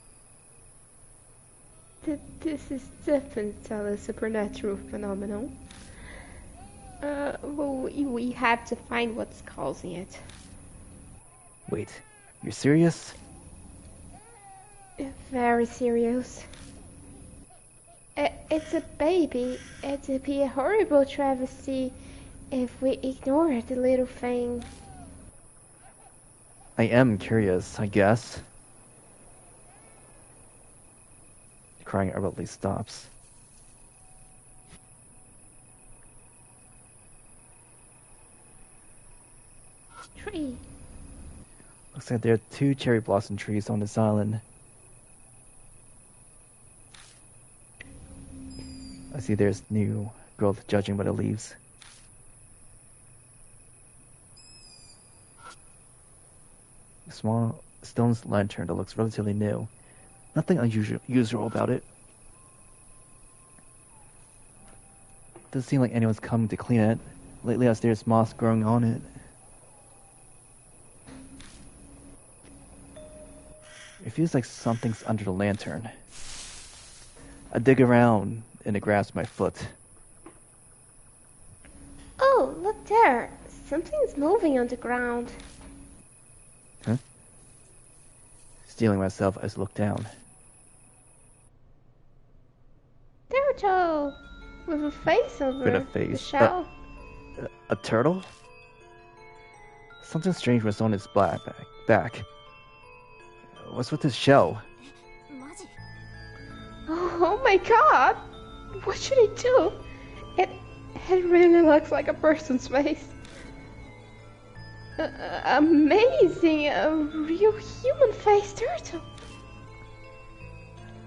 This is definitely a supernatural phenomenon. Well, we have to find what's causing it. Wait, you're serious? Very serious. It's a baby. It'd be a horrible travesty if we ignore the little thing. I am curious, I guess. The crying abruptly stops. Tree. Looks like there are 2 cherry blossom trees on this island. I see there's new growth judging by the leaves. A small stone lantern that looks relatively new. Nothing unusual about it. Doesn't seem like anyone's coming to clean it. Lately there's moss growing on it. It feels like something's under the lantern. I dig around in the grass with my foot. Oh, look there. Something's moving on the ground. Huh? Stealing myself as I look down. Turtle! With a face over With a face. the shell. A turtle? Something strange was on its back. What's with this shell? Oh my god! What should I do? It really looks like a person's face. Amazing! A real human face turtle.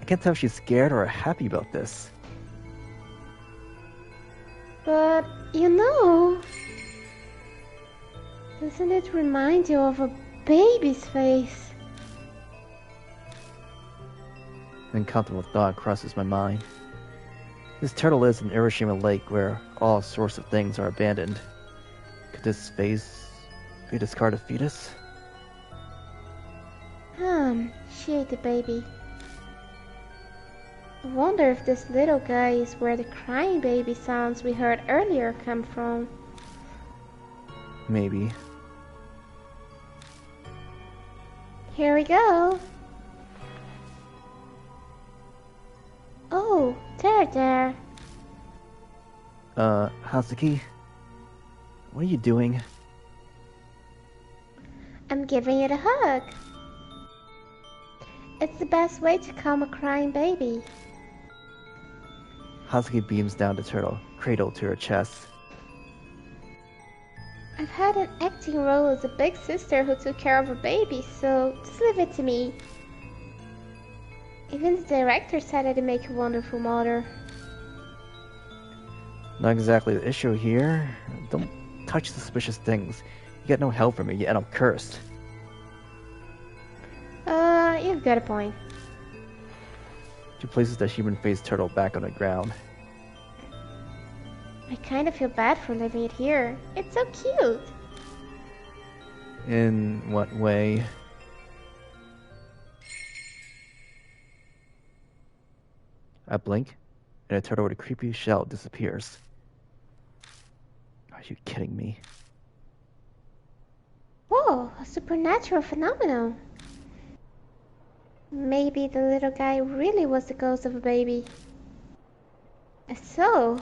I can't tell if she's scared or happy about this. But, you know... Doesn't it remind you of a baby's face? An uncomfortable thought crosses my mind. This turtle lives in Urashima Lake where all sorts of things are abandoned. Could this face be a discarded fetus? She ate the baby. I wonder if this little guy is where the crying baby sounds we heard earlier come from. Maybe. Here we go. Oh, there. Hazuki? What are you doing? I'm giving it a hug. It's the best way to calm a crying baby. Hazuki beams down the turtle, cradled to her chest. I've had an acting role as a big sister who took care of a baby, so just leave it to me. Even the director said I'd make a wonderful mother. Not exactly the issue here. Don't touch suspicious things. You get no help from me, and I'm cursed. You've got a point. She places the human-faced turtle back on the ground. I kind of feel bad for leaving it here. It's so cute. In what way? I blink, and a turtle with a creepy shell disappears. Are you kidding me? Whoa, a supernatural phenomenon. Maybe the little guy really was the ghost of a baby. If so,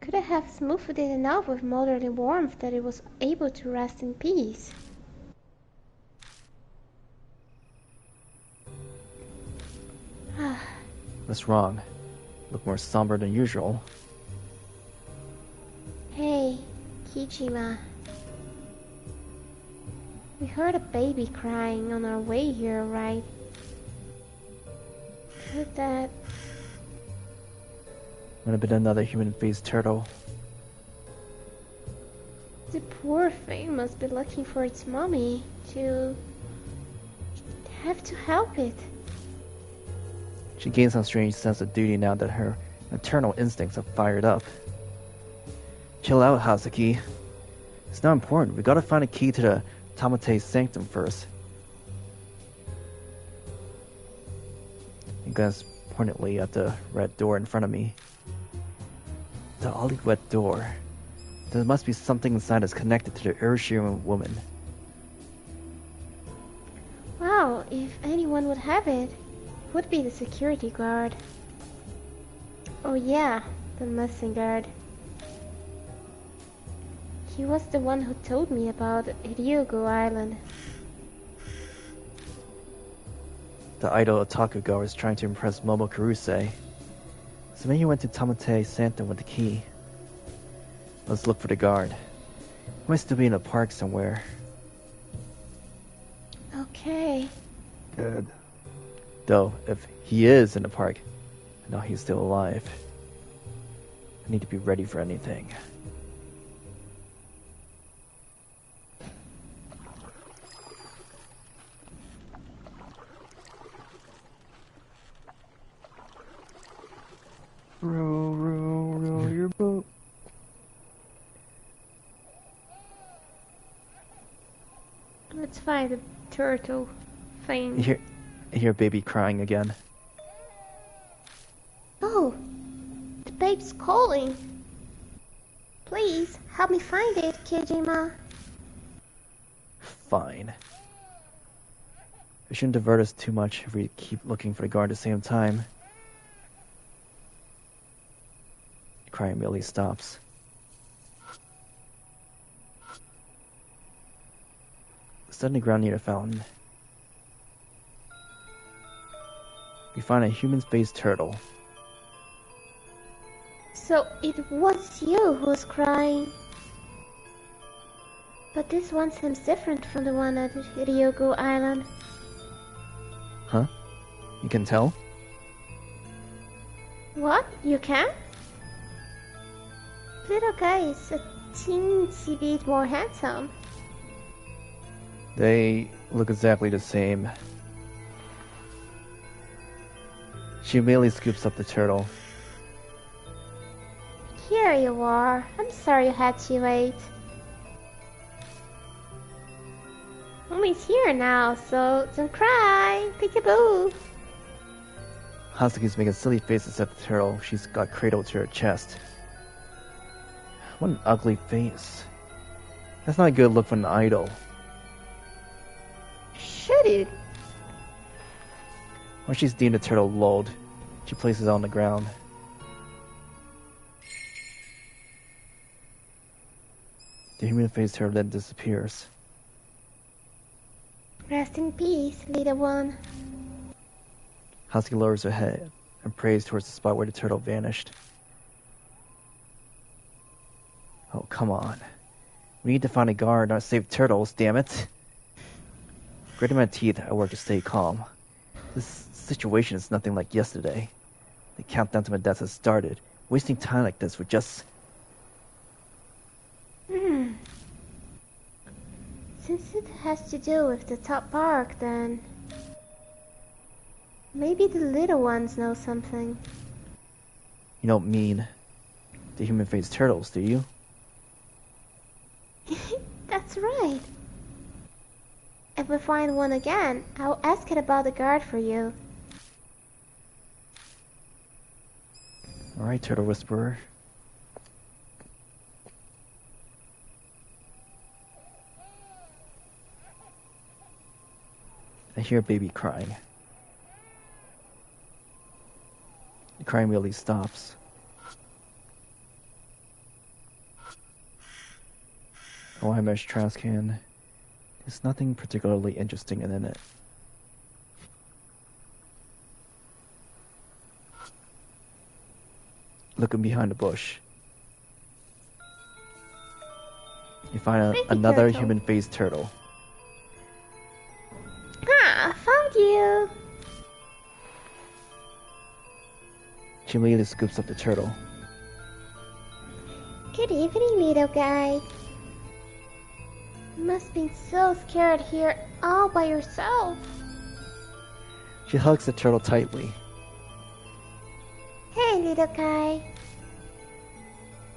could I have smoothed it enough with motherly warmth that it was able to rest in peace? What's wrong? Look more somber than usual. Hey, Kijima. We heard a baby crying on our way here, right? Could that... Might have been another human-faced turtle. The poor thing must be looking for its mommy to... have to help it. She gains some strange sense of duty now that her maternal instincts are fired up. Chill out, Hazuki. It's not important. We gotta find a key to the Tamate's sanctum first. He glanced pointedly at the red door in front of me. The olive red door. There must be something inside that's connected to the Urashima woman. Wow, if anyone would have it, would be the security guard. Oh yeah, the missing guard. He was the one who told me about Ryugu Island. The idol otaku girl is trying to impress Momo Kuruse. So maybe he went to Tamate Sanctum with the key. Let's look for the guard. He might still be in the park somewhere. Okay. Good. Though, if he is in the park, I know he's still alive. I need to be ready for anything. Row, row, row your boat. Let's find the turtle thing. I hear baby crying again. Oh, the babe's calling. Please, help me find it, Kijima. Fine. We shouldn't divert us too much if we keep looking for the guard at the same time. The crying immediately stops. Stood on the ground near the fountain. We find a human-faced turtle. So it was you who was crying. But this one seems different from the one at Ryugu Island. Huh? You can tell? What? You can? Little guy is a teensy bit more handsome. They look exactly the same. She immediately scoops up the turtle. Here you are. I'm sorry you had to wait. Mommy's here now, so don't cry. Peekaboo. Hazuki's making silly faces at the turtle she's got cradled to her chest. What an ugly face. That's not a good look for an idol. Should it? Once she's deemed the turtle lulled, she places it on the ground. The human-faced turtle then disappears. Rest in peace, little one. Hazuki lowers her head and prays towards the spot where the turtle vanished. Oh, come on. We need to find a guard, not save turtles, damn it. Gritting my teeth, I work to stay calm. This situation is nothing like yesterday. The countdown to my death has started. Wasting time like this would just... Since it has to do with the top bark, then... maybe the little ones know something. You don't mean the human-faced turtles, do you? That's right. If we find one again, I'll ask it about the guard for you. Alright, Turtle Whisperer. I hear a baby crying. The crying really stops. A wire mesh trash can. There's nothing particularly interesting in it. Looking behind the bush, you find another turtle. human-faced turtle. Ah, found you! She immediately scoops up the turtle. Good evening, little guy. You must be so scared here all by yourself. She hugs the turtle tightly. Hey, little guy.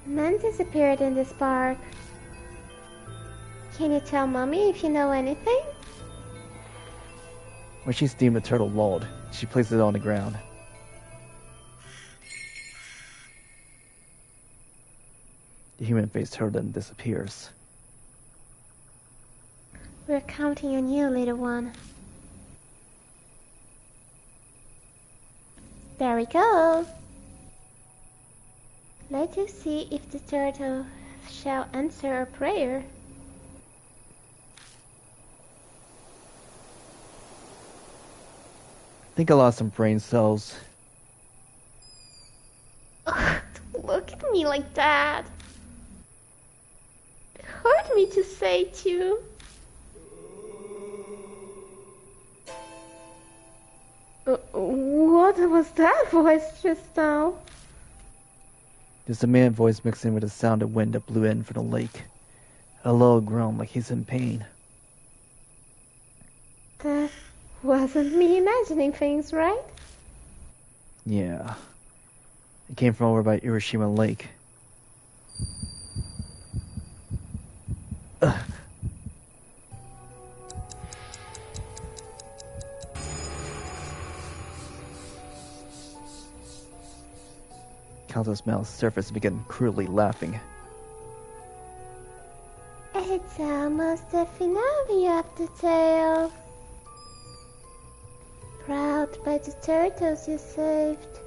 Man disappeared in this park. Can you tell Mommy if you know anything? When she's deemed the turtle lulled, she places it on the ground. The human-faced turtle then disappears. We're counting on you, little one. There we go. Let us see if the turtle shall answer our prayer. I think I lost some brain cells. Ugh, don't look at me like that. It hurt me to say to. What was that voice just now? There's a man voice mixed in with the sound of wind that blew in from the lake. A low groan like he's in pain. That wasn't me imagining things, right? Yeah. It came from over by Urashima Lake. Ugh. Kalzo's mouth surfaced and began cruelly laughing. It's almost the finale of the tale. Proud by the turtles you saved.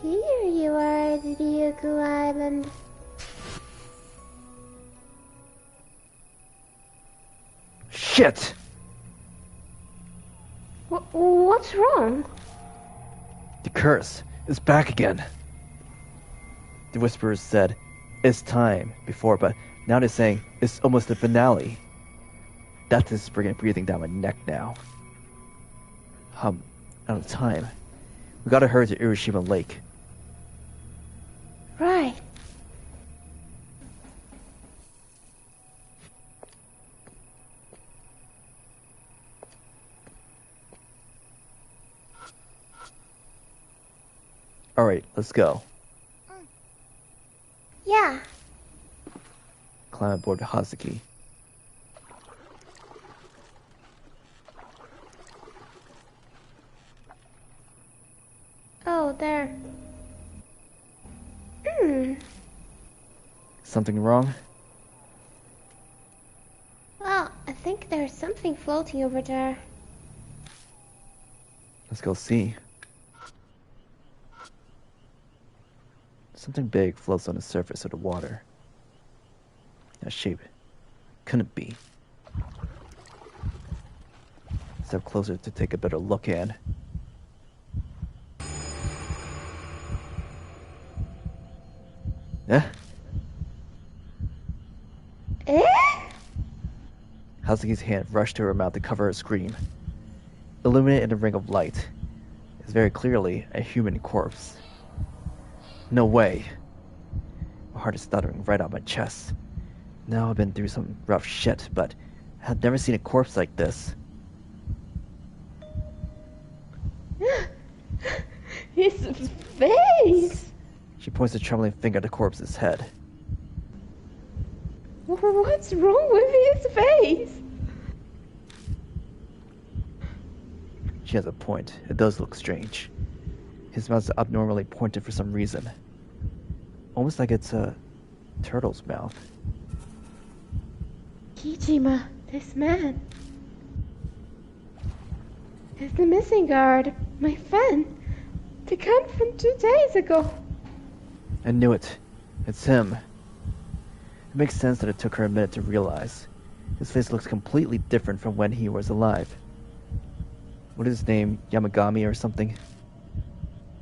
Here you are at Ryugu Island. Shit! What's wrong? The curse is back again. The whisperers said, "It's time," before, but now they're saying, "It's almost the finale." That is breathing down my neck now. Out of time. We gotta hurry to Urashima Lake. Right. Alright, let's go. Yeah. Climb aboard the Hazuki. Oh, there. Something wrong? Well, I think there's something floating over there. Let's go see. Something big floats on the surface of the water. That shape couldn't be. Step closer to take a better look at. Eh? Eh? Hazuki's hand rushed to her mouth to cover her scream. Illuminated in a ring of light is very clearly a human corpse. No way. My heart is stuttering right out my chest. Now I've been through some rough shit, but I've never seen a corpse like this. His face! She points a trembling finger at the corpse's head. What's wrong with his face? She has a point. It does look strange. His mouth is abnormally pointed for some reason. Almost like it's a turtle's mouth. Kijima, this man. It's the missing guard, my friend. The gun from 2 days ago. I knew it. It's him. It makes sense that it took her a minute to realize. His face looks completely different from when he was alive. What is his name? Yamagami or something?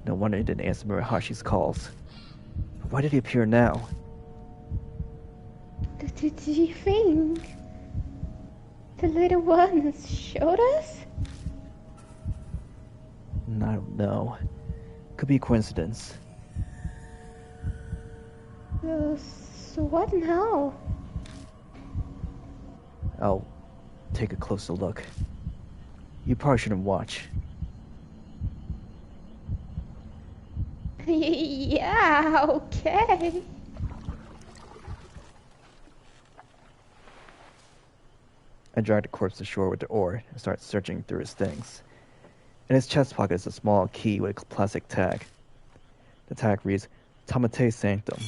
No wonder he didn't answer Murahashi's calls. But why did he appear now? Do you think the little one showed us? I don't know. Could be a coincidence. So what now? I'll take a closer look. You probably shouldn't watch. Yeah, okay. I dragged the corpse ashore with the oar and started searching through his things. In his chest pocket is a small key with a plastic tag. The tag reads, Tamate Sanctum.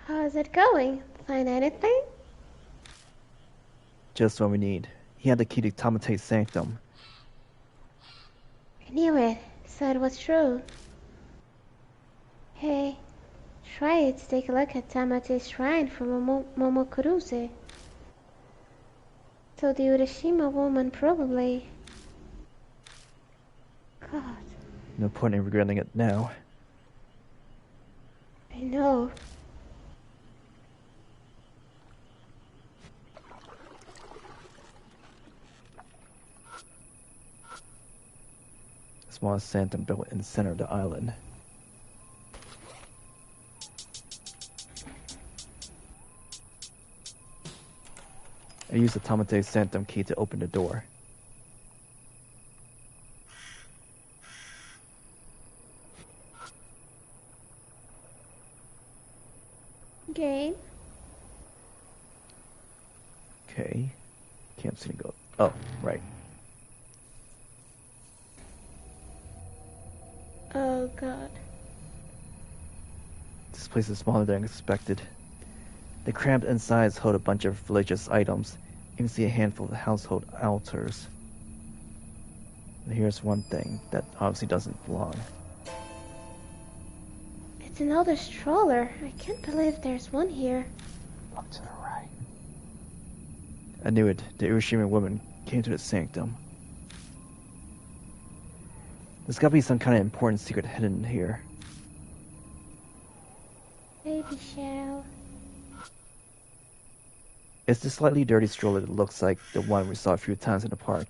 How's it going? Find anything? Just what we need. He had the key to Tamate Sanctum. I knew it, so it was true. Hey, try it to take a look at Tamate's shrine from Momokuruse. So the Urashima woman probably... God. No point in regretting it now. I know. A small sanctum built in the center of the island. I used the Tamate Sanctum key to open the door. Game? Okay. Can't seem to go. Oh, right. Oh god. This place is smaller than expected. The cramped insides hold a bunch of religious items. You can see a handful of household altars. And here's one thing that obviously doesn't belong. It's another stroller. I can't believe there's one here. Look to the right. I knew it. The Urashima woman came to the sanctum. There's gotta be some kind of important secret hidden here. Baby shell. It's the slightly dirty stroller that looks like the one we saw a few times in the park.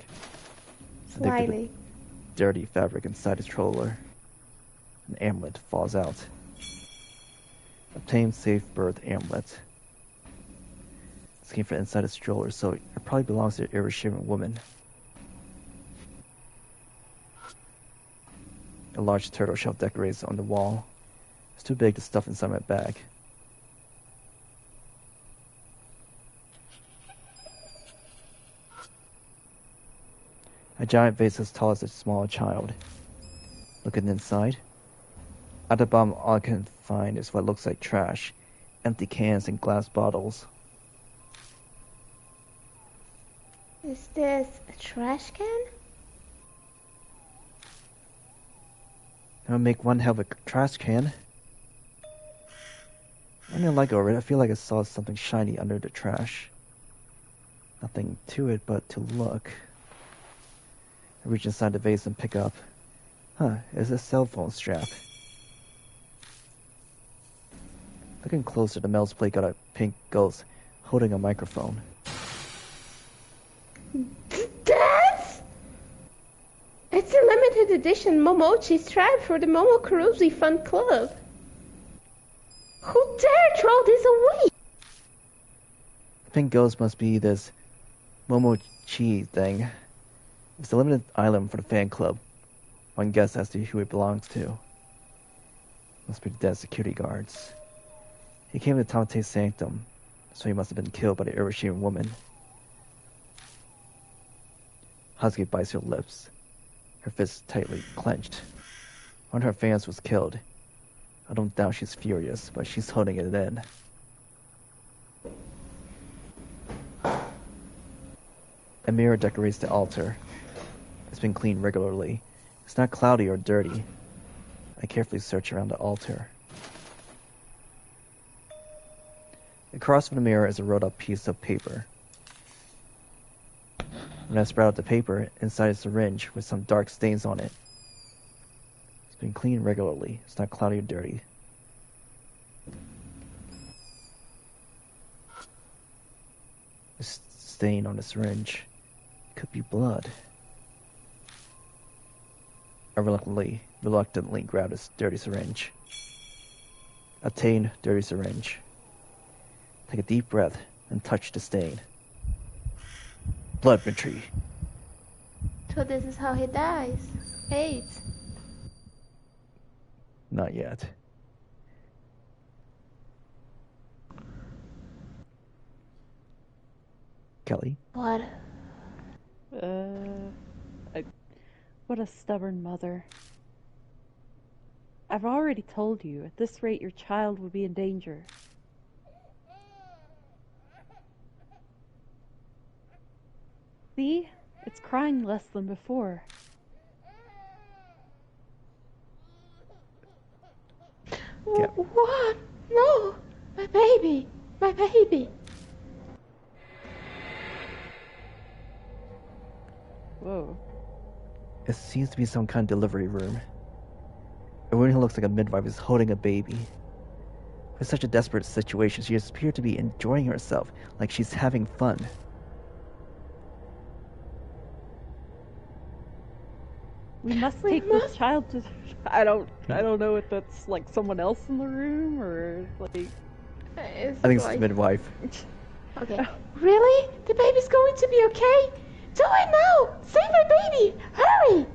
Slightly. Dirty fabric inside the stroller. An amulet falls out. Obtain safe birth amulet. This came from inside the stroller, so it probably belongs to the Urashima woman. A large turtle shell decorates on the wall. It's too big to stuff inside my bag. A giant vase as tall as a small child. Looking inside. At the bottom, all I can find is what looks like trash. Empty cans and glass bottles. Is this a trash can? That would make one hell of a trash can. I didn't like it. I feel like I saw something shiny under the trash. Nothing to it but to look. I reach inside the vase and pick up. It's a cell phone strap. Looking closer, the metal plate got a pink ghost holding a microphone. That's... It's a limited edition Momochi strap for the Momokuruzi Fun Club. Who dare throw this away? The pink ghost must be this Momochi thing. It's a limited item for the fan club. One guess as to who it belongs to. Must be the dead security guards. He came to Tamate's sanctum, so he must have been killed by the Urashima woman. Hazuki bites her lips, her fists tightly clenched. One of her fans was killed. I don't doubt she's furious, but she's holding it in. A mirror decorates the altar. It's been cleaned regularly. It's not cloudy or dirty. I carefully search around the altar. Across from the mirror is a rolled-up piece of paper. When I spread out the paper, inside is a syringe with some dark stains on it. It's been cleaned regularly. It's not cloudy or dirty. This stain on the syringe could be blood. I reluctantly grab this dirty syringe. Obtain dirty syringe. Take a deep breath and touch the stain. Blood entry. So this is how he dies. AIDS. Not yet. Kelly? What? What a stubborn mother. I've already told you, at this rate your child will be in danger. See? It's crying less than before. Yeah. What? No! My baby! My baby! Whoa. It seems to be some kind of delivery room. A woman who looks like a midwife is holding a baby. For such a desperate situation, she appears to be enjoying herself, like she's having fun. We must take this child to... I don't know if that's like someone else in the room or like... I think it's the midwife. Okay. Really? The baby's going to be okay? Do it now! Save my baby! Hurry!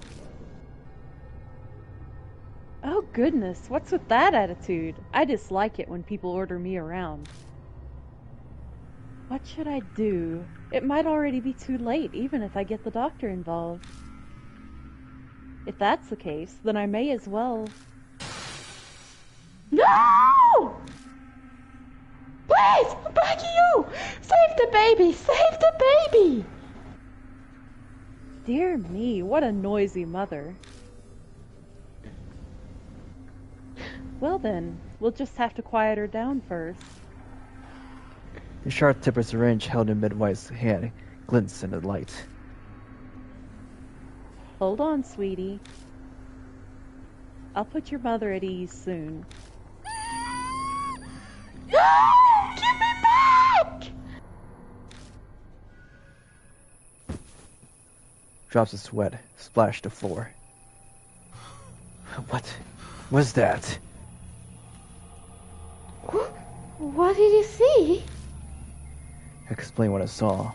Oh goodness, what's with that attitude? I dislike it when people order me around. What should I do? It might already be too late, even if I get the doctor involved. If that's the case, then I may as well... No! Please, I'm begging you! Save the baby! Save the baby! Dear me, what a noisy mother. Well then, we'll just have to quiet her down first. The sharp tip of syringe held in midwife's hand glints in the light. Hold on, sweetie. I'll put your mother at ease soon. No! Give me back! Drops of sweat splash the floor. What was that? What did you see? I explained what I saw.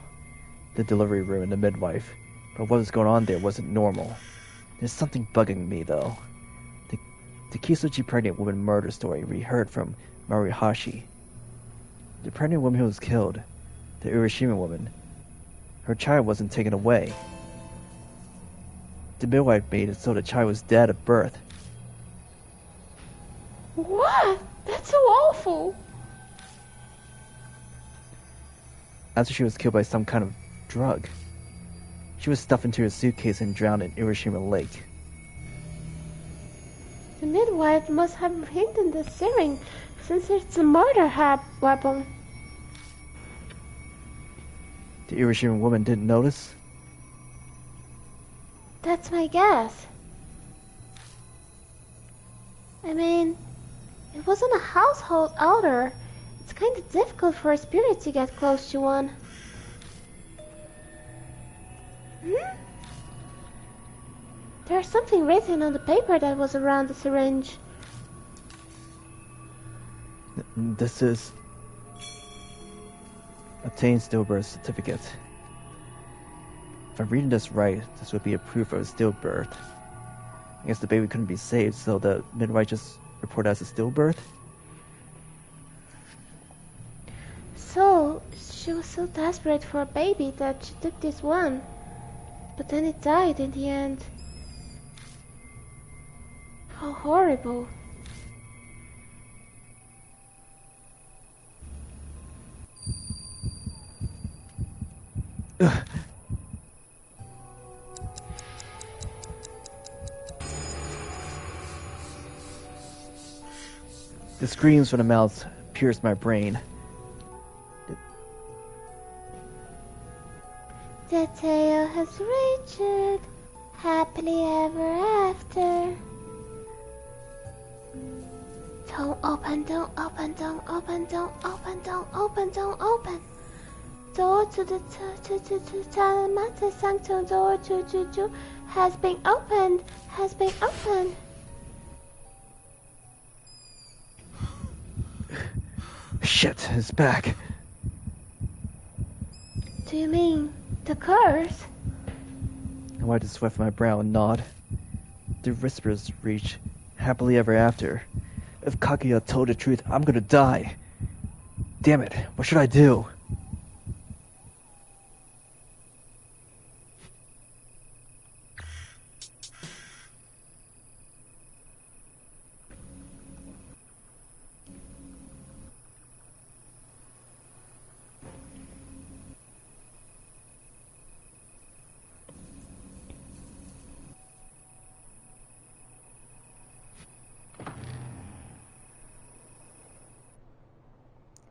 The delivery room and the midwife. But what was going on there wasn't normal. There's something bugging me, though. The Kisuchi pregnant woman murder story we heard from Marihashi. The pregnant woman who was killed, the Urashima woman, her child wasn't taken away. The midwife made it so the child was dead at birth. What? That's so awful. After she was killed by some kind of drug. She was stuffed into a suitcase and drowned in Urashima Lake. The midwife must have hidden the syringe, since it's a murder weapon. The Urashima woman didn't notice? That's my guess. I mean, it wasn't a household elder. It's kind of difficult for a spirit to get close to one. There's something written on the paper that was around the syringe. This is... Obtain stillbirth certificate. If I'm reading this right, this would be a proof of a stillbirth. I guess the baby couldn't be saved, so the midwife just reported as a stillbirth? So, she was so desperate for a baby that she took this one. But then it died in the end. How horrible. The screams from the mouths pierced my brain. The tale has reached happily ever after. Don't open, don't open, don't open, don't open, don't open, don't open. Door to the Talamata Sanctum door to has been opened, has been opened. Shit, it's back. Do you mean the curse? I wiped the sweat from my brow and nod. The whispers reach happily ever after. If Kaguya told the truth, I'm gonna die. Damn it, what should I do?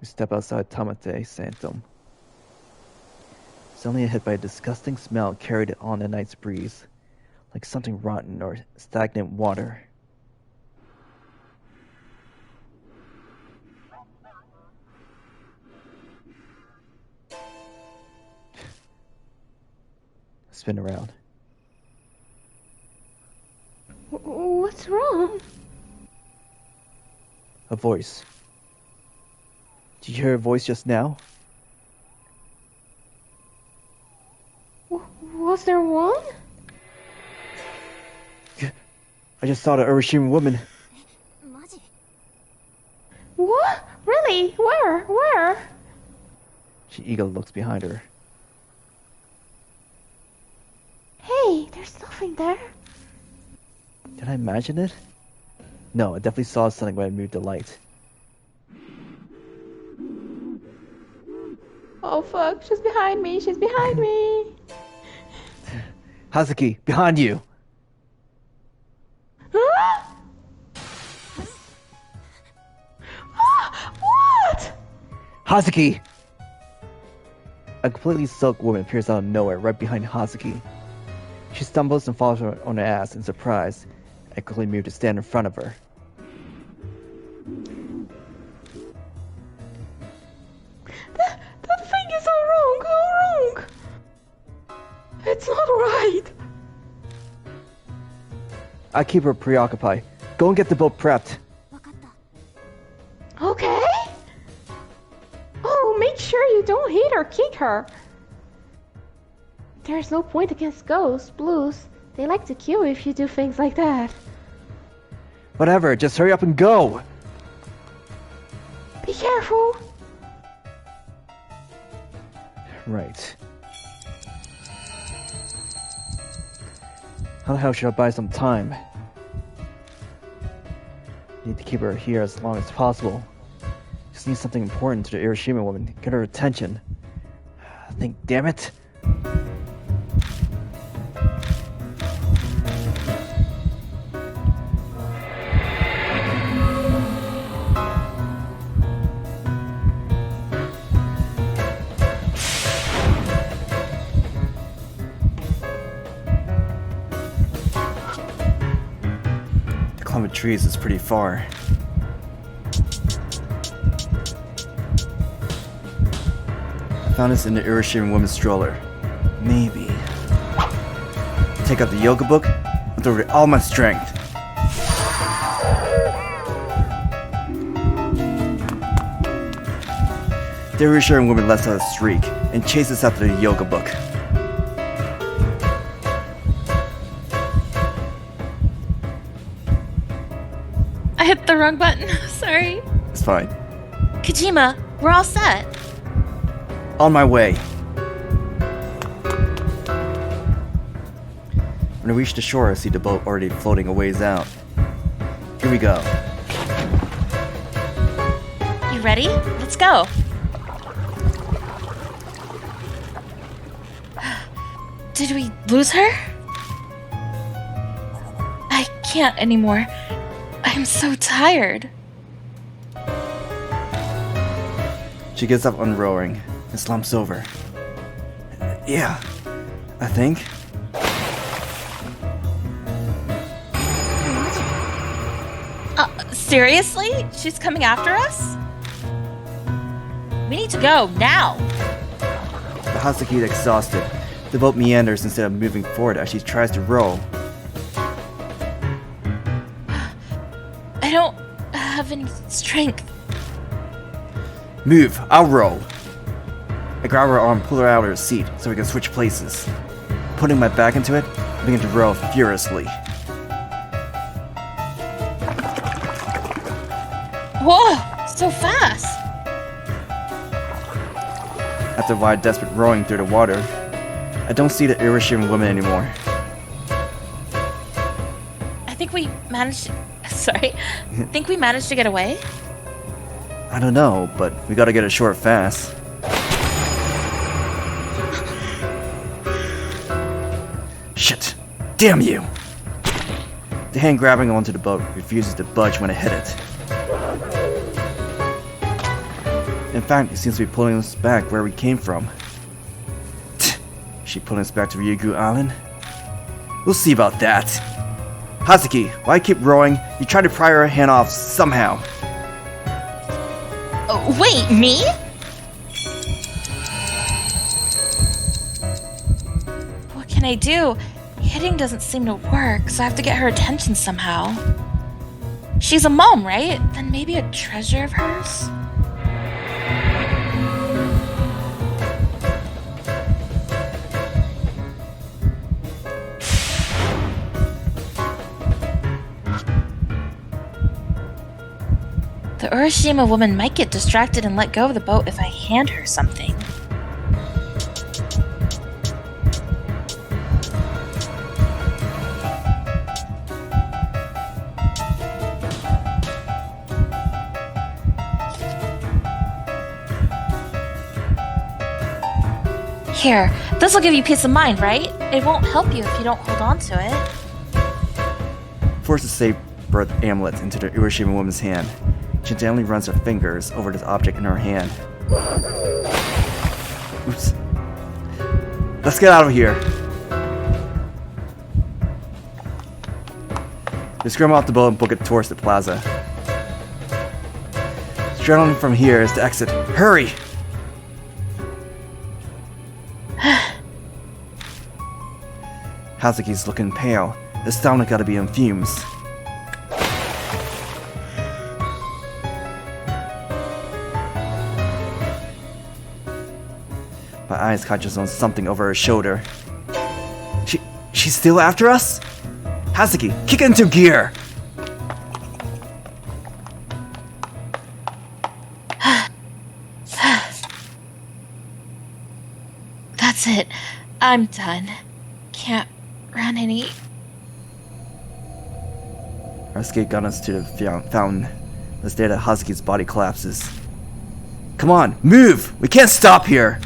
We step outside Tamate Sanctum. Suddenly hit by a disgusting smell carried on the night's breeze, like something rotten or stagnant water. Spin around. What's wrong? A voice. Did you hear a voice just now? Was there one? I just saw the Urashima woman. What? Really? Where? She eagerly looks behind her. Hey, there's nothing there. Did I imagine it? No, I definitely saw something when I moved the light. Oh fuck, she's behind me, she's behind me. Hazuki, behind you! Huh? What? Hazuki! A completely soaked woman appears out of nowhere right behind Hazuki. She stumbles and falls on her ass in surprise. I quickly move to stand in front of her. That thing is all wrong. It's not right. I keep her preoccupied. Go and get the boat prepped. Okay. Oh, make sure you don't hit or kick her. There's no point against ghosts, blues. They like to kill if you do things like that. Whatever, just hurry up and go! Be careful. Right. How the hell should I buy some time? Need to keep her here as long as possible. Just need something important to the Urashima woman. Get her attention. I think, damn it. The clump of trees is pretty far. I found this in the Urashima woman's stroller. Maybe. Take out the yoga book and throw it all my strength. The Urashima woman lets out a shriek and chases after the yoga book. I hit the wrong button. Sorry. It's fine. Kijima, we're all set. On my way. When I reach the shore, I see the boat already floating a ways out. Here we go. You ready? Let's go. Did we lose her? I can't anymore. I'm so tired. She gets up unrolling and slumps over. Yeah, I think. Seriously? She's coming after us? We need to go, now! The Hazuki is exhausted. The boat meanders instead of moving forward as she tries to row. I don't have any strength. Move, I'll row. I grab her arm, pull her out of her seat so we can switch places. Putting my back into it, I begin to row furiously. Whoa, so fast! After a while desperate rowing through the water, I don't see the Urashima woman anymore. I think we managed to get away? I don't know, but we gotta get ashore fast. Shit! Damn you! The hand grabbing onto the boat refuses to budge when I hit it. In fact, it seems to be pulling us back where we came from. Is she pulling us back to Ryugu Island? We'll see about that. Hazuki, why keep rowing? You try to pry her hand off somehow. Oh, wait, me? What can I do? Hitting doesn't seem to work, so I have to get her attention somehow. She's a mom, right? Then maybe a treasure of hers? The Urashima woman might get distracted and let go of the boat if I hand her something. Here, this'll give you peace of mind, right? It won't help you if you don't hold on to it. Force the safe birth amulet into the Urashima woman's hand. She gently runs her fingers over this object in her hand. Oops. Let's get out of here. We scramble off the boat and book it towards the plaza. Straddling from here is the exit. Hurry! Hazuki's looking pale. The stomach gotta be in fumes. My eyes catches on something over her shoulder. She's still after us? Hazuki, kick it into gear! That's it. I'm done. Can't run any. Our escape got us to the fountain. Let's stare that Hazuki's body collapses. Come on, move! We can't stop here!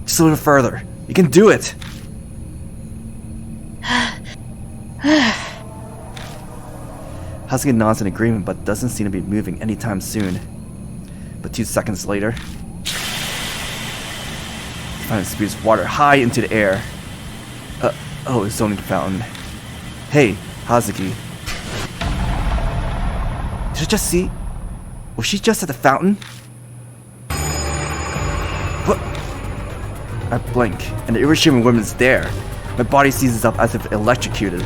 Just a little further. You can do it! Hazuki nods in agreement but doesn't seem to be moving anytime soon. But 2 seconds later, the fountain spews water high into the air. Oh, it's only the fountain. Hey, Hazuki. Did I just see? Was she just at the fountain? What? I blink, and the Urashima woman's there. My body seizes up as if electrocuted.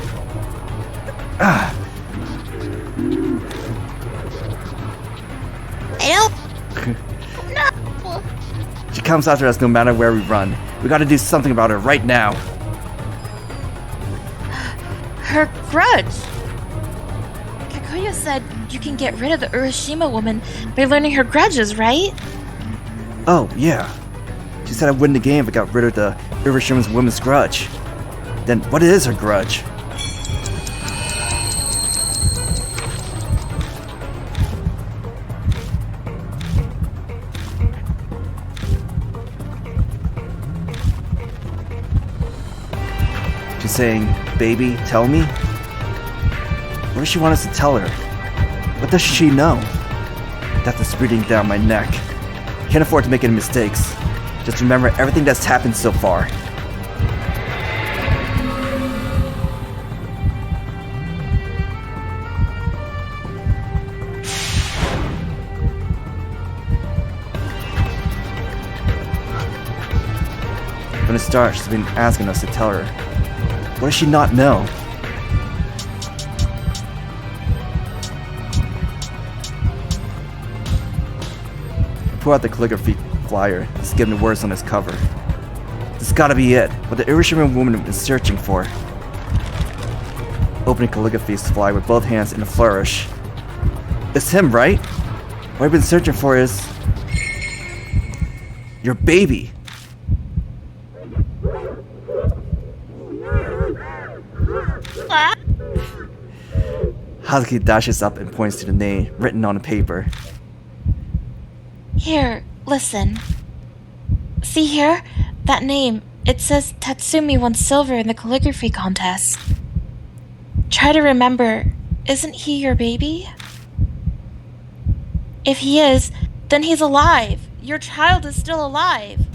Help! No! She comes after us no matter where we run. We gotta do something about her right now. Her grudge! Kaguya said you can get rid of the Urashima woman by learning her grudges, right? Oh, yeah. She said I'd win the game if I got rid of the Urashima's woman's grudge. Then what is her grudge? She's saying, baby, tell me? What does she want us to tell her? What does she know? Death is breathing down my neck. Can't afford to make any mistakes. Just remember everything that's happened so far. From the start, she's been asking us to tell her. What does she not know? Pull out the calligraphy flyer. It's given the words on its cover. This gotta be it. What the Urashima woman is searching for. Opening calligraphy's flyer with both hands in a flourish. It's him, right? What I've been searching for is... your baby. Hazuki dashes up and points to the name written on the paper. Here, listen. See here? That name. It says Tatsumi won silver in the calligraphy contest. Try to remember, isn't he your baby? If he is, then he's alive. Your child is still alive.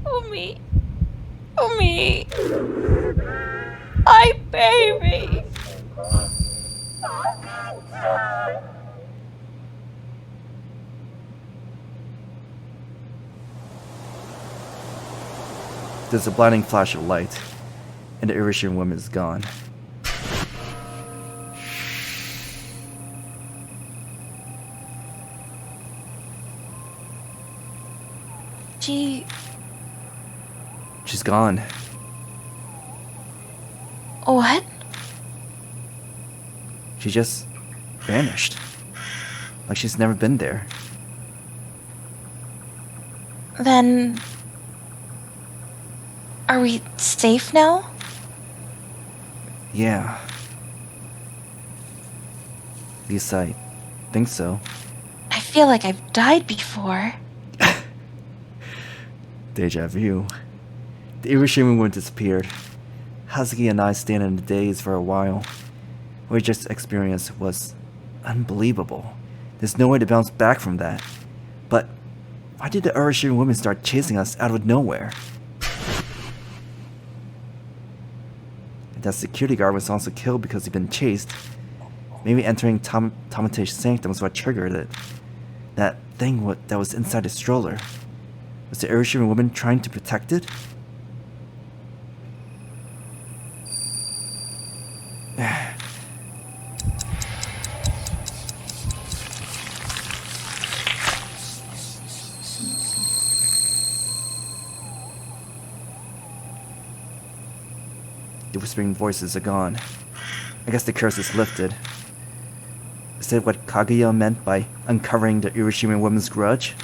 Umi. Umi. My baby. There's a blinding flash of light, and the Urashima woman is gone. She's gone. What? She just vanished. Like she's never been there. Then... are we safe now? Yeah. At least I think so. I feel like I've died before. Deja vu. The Urashima woman disappeared. Hazuki and I stayed in the daze for a while. What we just experienced was unbelievable. There's no way to bounce back from that. But why did the Urashima woman start chasing us out of nowhere? That security guard was also killed because he'd been chased. Maybe entering Tamate's sanctum was what triggered it. That thing that was inside the stroller. Was the Urashima woman trying to protect it? The whispering voices are gone. I guess the curse is lifted. Is that what Kaguya meant by uncovering the Urashima woman's grudge?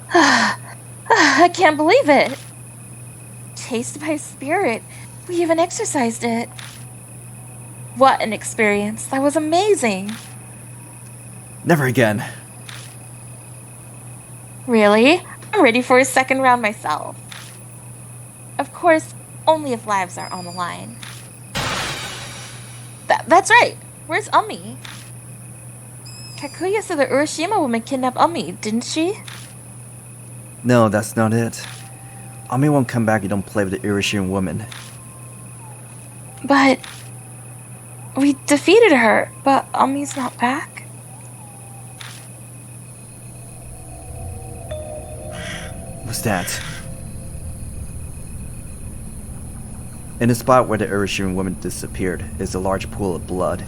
I can't believe it. Chased by a spirit. We even exercised it. What an experience. That was amazing. Never again. Really? I'm ready for a second round myself. Of course, only if lives are on the line. That's right. Where's Umi? Kaguya said the Urashima woman kidnapped Umi, didn't she? No, that's not it. Umi won't come back if you don't play with the Urashima woman. But... we defeated her, but Umi's not back? What's that? In the spot where the Urashima woman disappeared is a large pool of blood.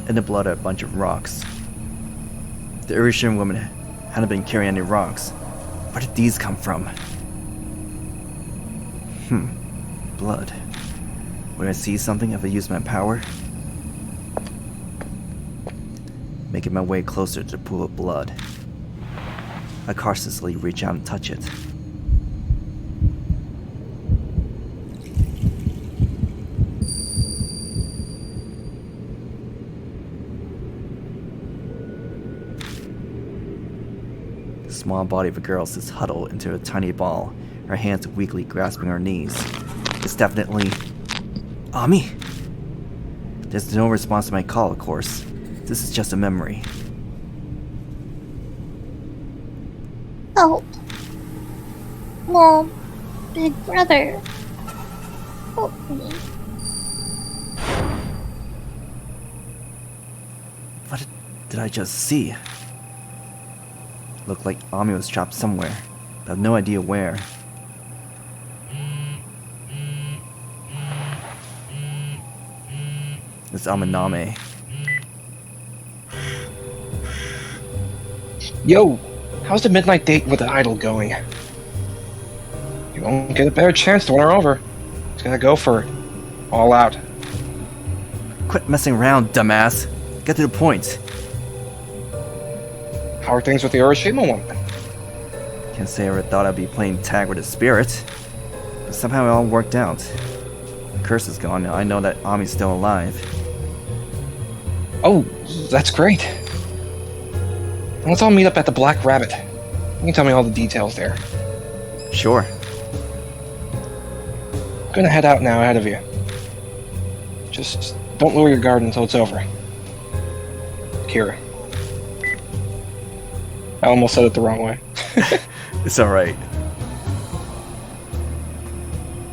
In the blood are a bunch of rocks. The Urashima woman hadn't been carrying any rocks. Where did these come from? Blood. Would I see something if I use my power? Making my way closer to the pool of blood. I cautiously reach out and touch it. The small body of a girl sits huddled into a tiny ball, her hands weakly grasping her knees. It's definitely... Umi! There's no response to my call, of course. This is just a memory. Help. Mom. Big brother. Help me. What did I just see? Looked like Ami was trapped somewhere, but I have no idea where. It's Amanome. Yo, how's the midnight date with the idol going? You won't get a better chance to win her over. It's gonna go for it. All out. Quit messing around, dumbass. Get to the point. How are things with the Urashima one? Can't say I ever thought I'd be playing tag with a spirit, but somehow it all worked out. The curse is gone, and I know that Ami's still alive. Oh, that's great. Let's all meet up at the Black Rabbit. You can tell me all the details there. Sure. I'm gonna head out now ahead of you. Just don't lower your guard until it's over. Kira. I almost said it the wrong way. It's alright.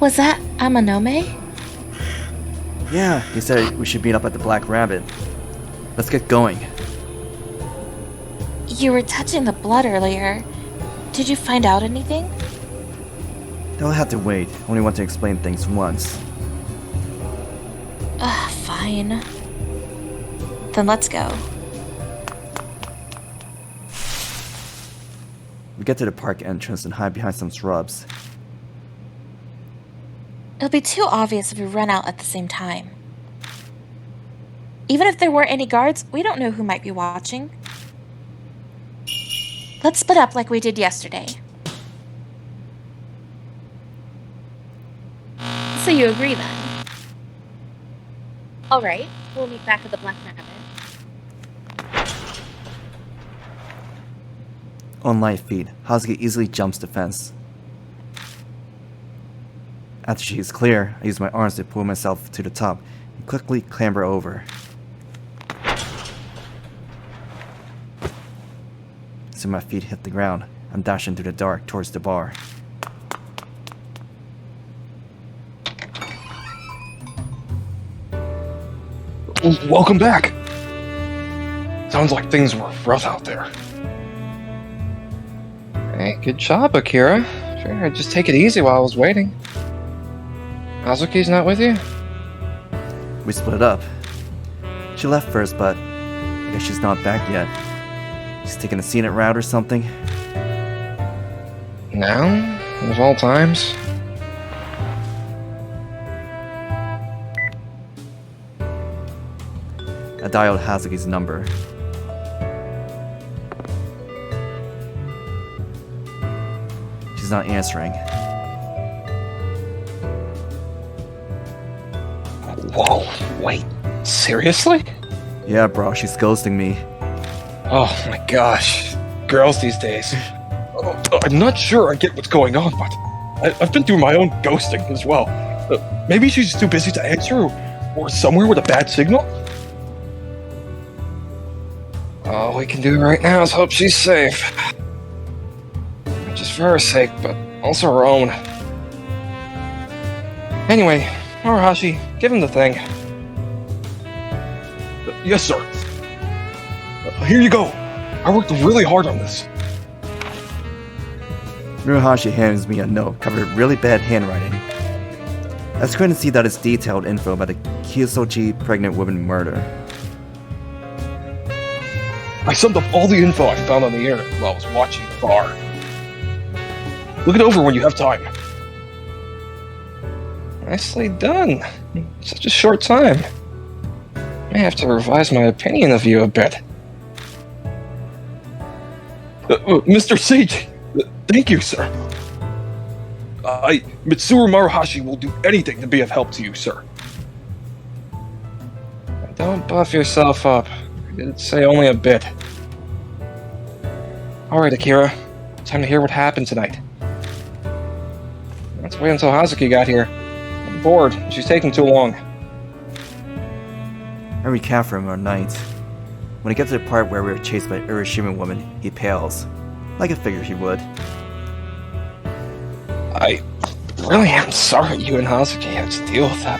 Was that Amanome? Yeah, he said we should meet up at the Black Rabbit. Let's get going. You were touching the blood earlier. Did you find out anything? They'll have to wait. I only want to explain things once. Fine. Then let's go. We get to the park entrance and hide behind some shrubs. It'll be too obvious if we run out at the same time. Even if there weren't any guards, we don't know who might be watching. Let's split up like we did yesterday. So you agree then? Alright, we'll meet back at the Black Rabbit. On light feed, Hazuki easily jumps the fence. After she is clear, I use my arms to pull myself to the top and quickly clamber over. Soon my feet hit the ground. I'm dashing through the dark towards the bar. Welcome back. Sounds like things were rough out there. Hey, good job, Akira. Figured I'd just take it easy while I was waiting. Hazuki's not with you? We split up. She left first, but I guess she's not back yet. She's taking a scenic route or something. Now? Of all times? I dialed Hazuki's number. She's not answering. Whoa, wait. Seriously? Yeah, bro, she's ghosting me. Oh my gosh. Girls these days. I'm not sure I get what's going on, but I've been through my own ghosting as well. Maybe she's too busy to answer, or somewhere with a bad signal? All we can do right now is hope she's safe. Not just for her sake, but also her own. Anyway, Murahashi, give him the thing. Yes, sir. Here you go. I worked really hard on this. Murahashi hands me a note covered with really bad handwriting. I couldn't see that it's detailed info about the Kiyosoji pregnant woman murder. I summed up all the info I found on the internet while I was watching the bar. Look it over when you have time. Nicely done. Such a short time. I have to revise my opinion of you a bit. Mr. Seiji, thank you, sir. Mitsuru Maruhashi will do anything to be of help to you, sir. Don't buff yourself up. I didn't say only a bit. Alright, Akira. Time to hear what happened tonight. Let's wait until Hazuki got here. I'm bored. She's taking too long. I recap from our night. When he gets to the part where we were chased by Urashima woman, he pales. Like I figured he would. I really am sorry you and Hazuki had to deal with that,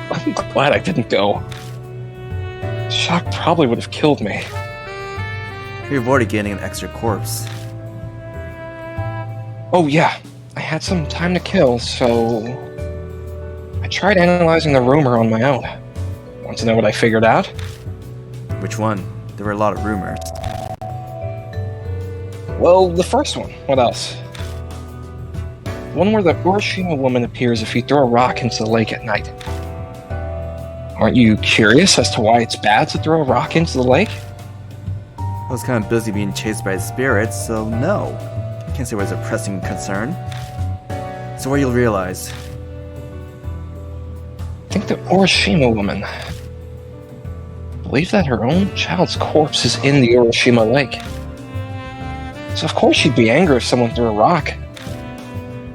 but I'm glad I didn't go. Shock probably would have killed me. He avoided getting an extra corpse. Oh yeah, I had some time to kill, so I tried analyzing the rumor on my own. Want to know what I figured out? Which one? There were a lot of rumors. Well, the first one. What else? One where the Urashima woman appears if you throw a rock into the lake at night. Aren't you curious as to why it's bad to throw a rock into the lake? I was kind of busy being chased by spirits, so no. I can't say it was a pressing concern. So what you'll realize. I think the Urashima woman believes that her own child's corpse is in the Urashima lake. So of course she'd be angry if someone threw a rock.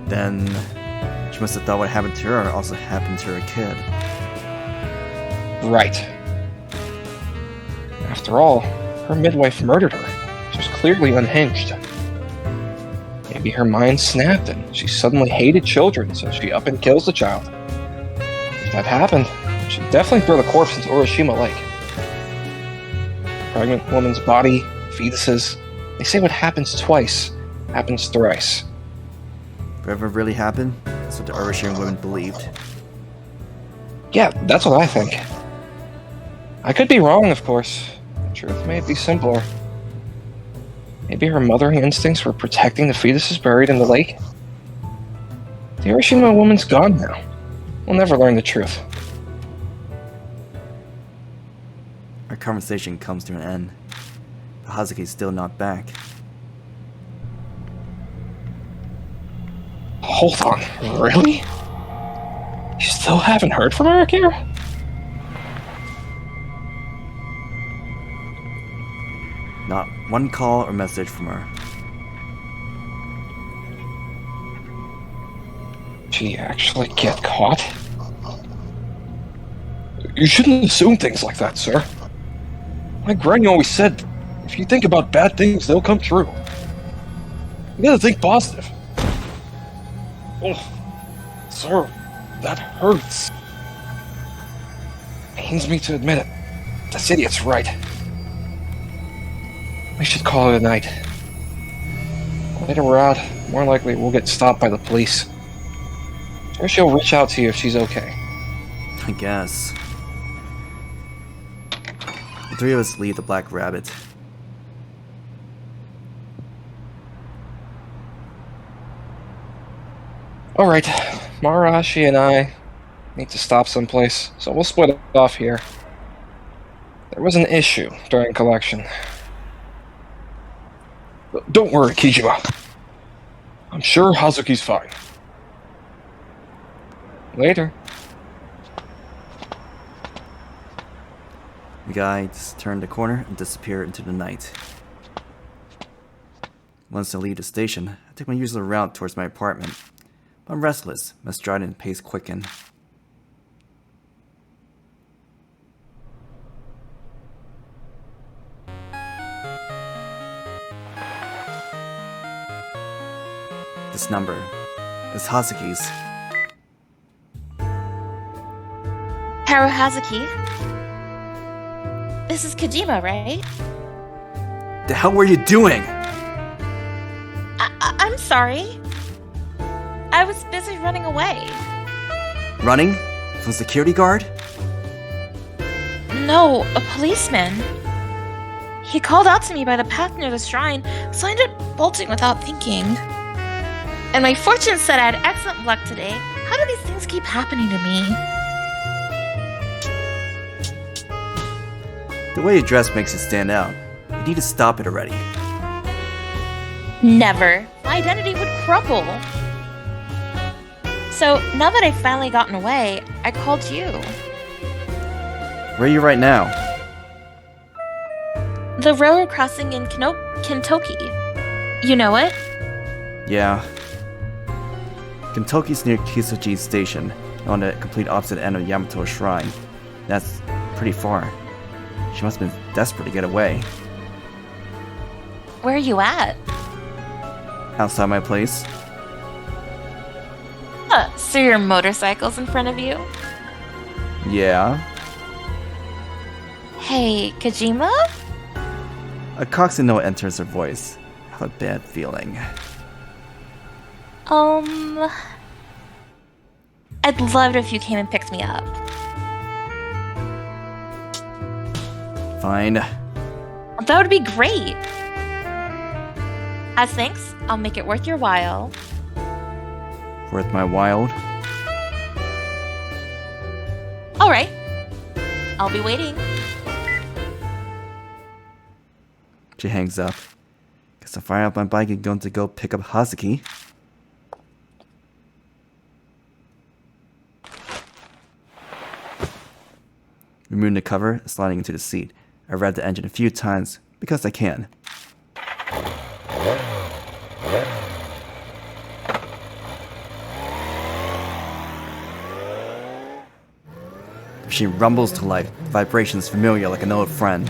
Then she must have thought what happened to her also happened to her kid. Right. After all, her midwife murdered her. She was clearly unhinged. Maybe her mind snapped and she suddenly hated children, so she up and kills the child. If that happened, she'd definitely throw the corpse into Urashima Lake. Pregnant woman's body, fetuses, they say what happens twice, happens thrice. Whatever really happened, that's what the Urashima woman believed. Yeah, that's what I think. I could be wrong, of course. The truth may be simpler. Maybe her mothering instincts were protecting the fetuses buried in the lake? The Urashima woman's gone now. We'll never learn the truth. Our conversation comes to an end. But Hazuki's still not back. Hold on, really? You still haven't heard from her, Akira? Not one call or message from her. Did she actually get caught? You shouldn't assume things like that, sir. My granny always said, if you think about bad things, they'll come true. You gotta think positive. Oh, sir, that hurts. Pains me to admit it. This idiot's right. We should call it a night. Later we're out, more likely we'll get stopped by the police. Or she'll reach out to you if she's okay. I guess. The three of us leave the Black Rabbit. Alright, Marashi and I need to stop someplace, so we'll split off here. There was an issue during collection. Don't worry, Kijima. I'm sure Hazuki's fine. Later. The guides turn the corner and disappear into the night. Once I leave the station, I take my usual route towards my apartment. I'm restless, my stride and pace quicken. This number is Hazuki's. Haru Hazuki? This is Kijima, right? The hell were you doing? I'm sorry. I was busy running away. Running? From security guard? No, a policeman. He called out to me by the path near the shrine, so I ended up bolting without thinking. And my fortune said I had excellent luck today. How do these things keep happening to me? The way you dress makes you stand out. You need to stop it already. Never. My identity would crumble. So, now that I've finally gotten away, I called you. Where are you right now? The railroad crossing in Kintoki. You know it? Yeah. Kentucky's near Kisuji Station, on the complete opposite end of Yamato Shrine. That's pretty far. She must have been desperate to get away. Where are you at? Outside my place. So your motorcycle's in front of you? Yeah. Hey, Kijima? A coaxing note enters her voice. I have a bad feeling. I'd love it if you came and picked me up. Fine. That would be great. As thanks, I'll make it worth your while. Worth my while. Alright. I'll be waiting. She hangs up. Guess I'll fire up my bike and going to go pick up Hazuki. Removing the cover and sliding into the seat. I rev the engine a few times because I can. The machine rumbles to life, vibrations familiar like an old friend.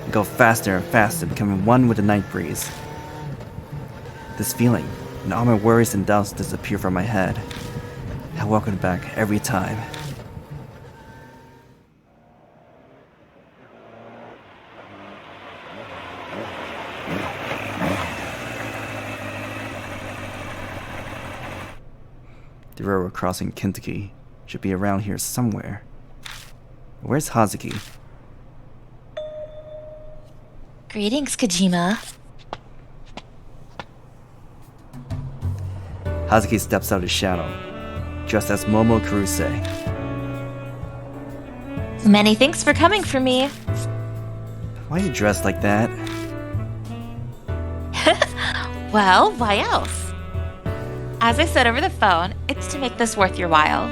I go faster and faster, becoming one with the night breeze. This feeling, and all my worries and doubts disappear from my head. I welcome it back every time. The railroad crossing Kentucky should be around here somewhere. Where's Hazuki? Greetings, Kijima. Hazuki steps out of the shadow, dressed as Momo Kuruse. Many thanks for coming for me. Why are you dressed like that? Well, why else? As I said over the phone, it's to make this worth your while.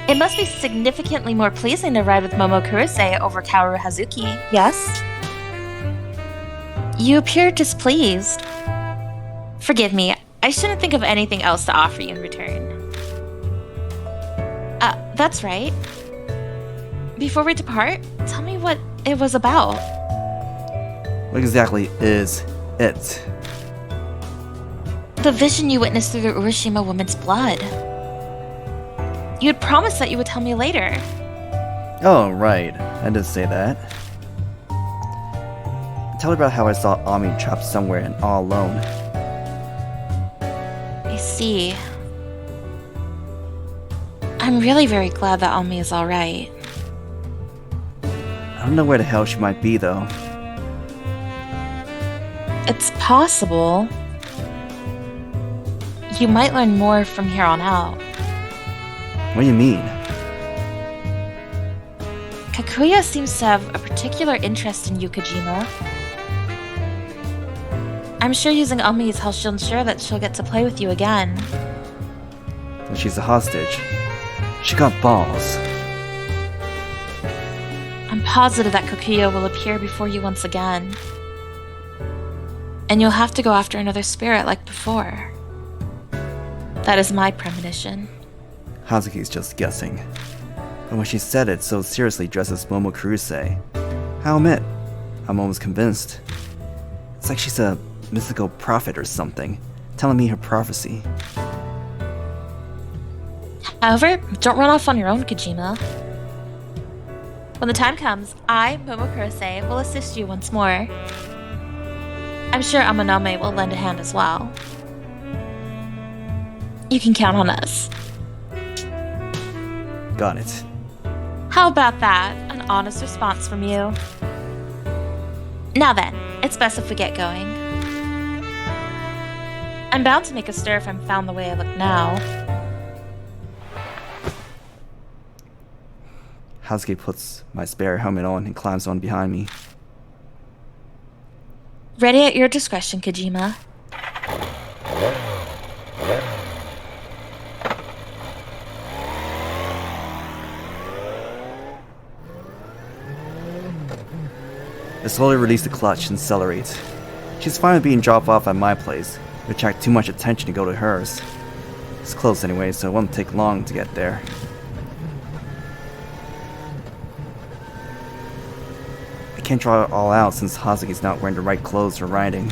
It must be significantly more pleasing to ride with Momo Kurose over Kaoru Hazuki, yes? You appear displeased. Forgive me, I shouldn't think of anything else to offer you in return. That's right. Before we depart, tell me what it was about. What exactly is it? The vision you witnessed through the Urashima woman's blood. You had promised that you would tell me later. Oh, right. I did say that. Tell her about how I saw Ami trapped somewhere and all alone. I see. I'm really very glad that Ami is alright. I don't know where the hell she might be, though. It's possible. You might learn more from here on out. What do you mean? Kaguya seems to have a particular interest in you, Kijima. I'm sure using Ami is how she'll ensure that she'll get to play with you again. When she's a hostage. She got balls. I'm positive that Kaguya will appear before you once again. And you'll have to go after another spirit like before. That is my premonition. Hazuki's just guessing. But when she said it so seriously dressed as Momo Kuruse, I'll admit, I'm almost convinced. It's like she's a mythical prophet or something, telling me her prophecy. However, don't run off on your own, Kijima. When the time comes, I, Momo Kurose, will assist you once more. I'm sure Amanome will lend a hand as well. You can count on us. Got it. How about that? An honest response from you. Now then, it's best if we get going. I'm bound to make a stir if I'm found the way I look now. Hazuki puts my spare helmet on and climbs on behind me. Ready at your discretion, Kijima. I slowly release the clutch and accelerate. She's fine with being dropped off at my place. It would attract too much attention to go to hers. It's close anyway, so it won't take long to get there. can't draw it all out since Hazuki's not wearing the right clothes for riding.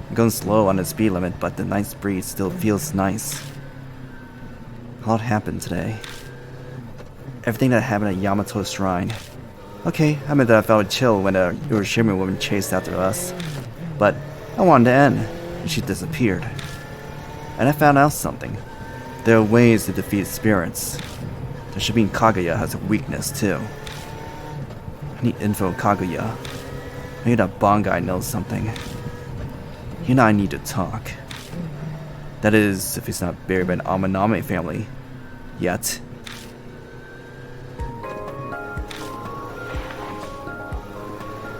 I'm going slow on the speed limit, but the nice breeze still feels nice. A lot happened today. Everything that happened at Yamato's shrine. Okay, I admit that I felt chill when the Urashima woman chased after us. But I wanted to end, and she disappeared. And I found out something. There are ways to defeat spirits. The Shabin Kaguya has a weakness too. I need info on Kaguya. Maybe that Bon guy knows something. He and I need to talk. That is, if he's not buried by an Amanome family. Yet.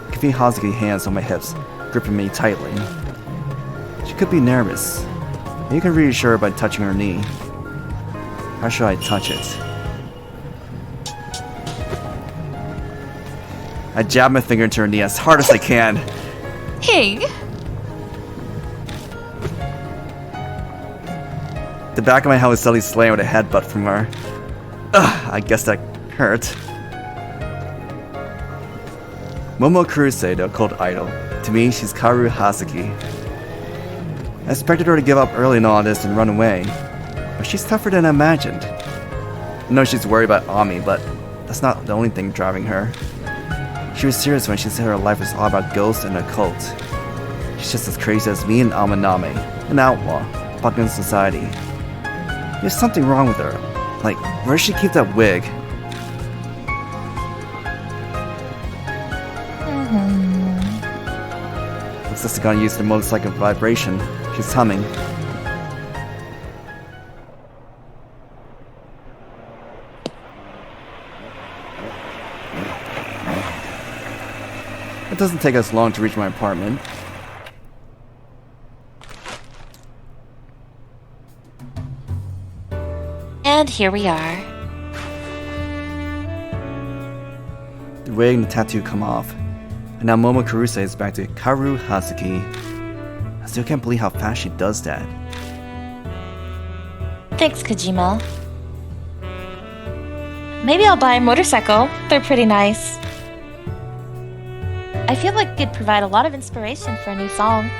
I can feel Hazuki's hands on my hips, gripping me tightly. She could be nervous. You can reassure her by touching her knee. How should I touch it? I jab my finger into her knee as hard as I can. Hey! The back of my head was suddenly slammed with a headbutt from her. Ugh, I guess that hurt. Momo Kurose, the occult idol. To me, she's Kaoru Hazuki. I expected her to give up early in all this and run away, but she's tougher than I imagined. I know she's worried about Ami, but that's not the only thing driving her. She was serious when she said her life was all about ghosts and occult. She's just as crazy as me and Amanome, an outlaw, fucking society. There's something wrong with her. Like, where does she keep that wig? Looks like she's gonna use the motorcycle vibration. She's humming. It doesn't take us long to reach my apartment. And here we are. The wig and the tattoo come off. And now Momo Kurose is back to Kaoru Hazuki. I still can't believe how fast she does that. Thanks, Kijima. Maybe I'll buy a motorcycle. They're pretty nice. I feel like it'd provide a lot of inspiration for a new song.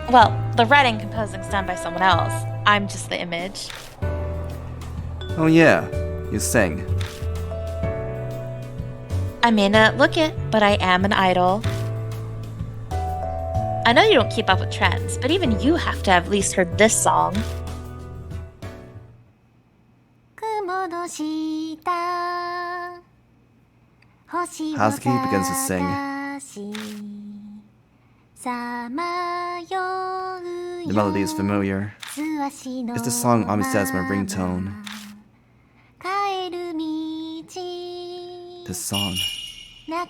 Well, the writing and composing's done by someone else. I'm just the image. Oh yeah, you sing. I may not look it, but I am an idol. I know you don't keep up with trends, but even you have to have at least heard this song. Hazuki begins to sing. The melody is familiar. It's the song Ami says my ringtone. This song. I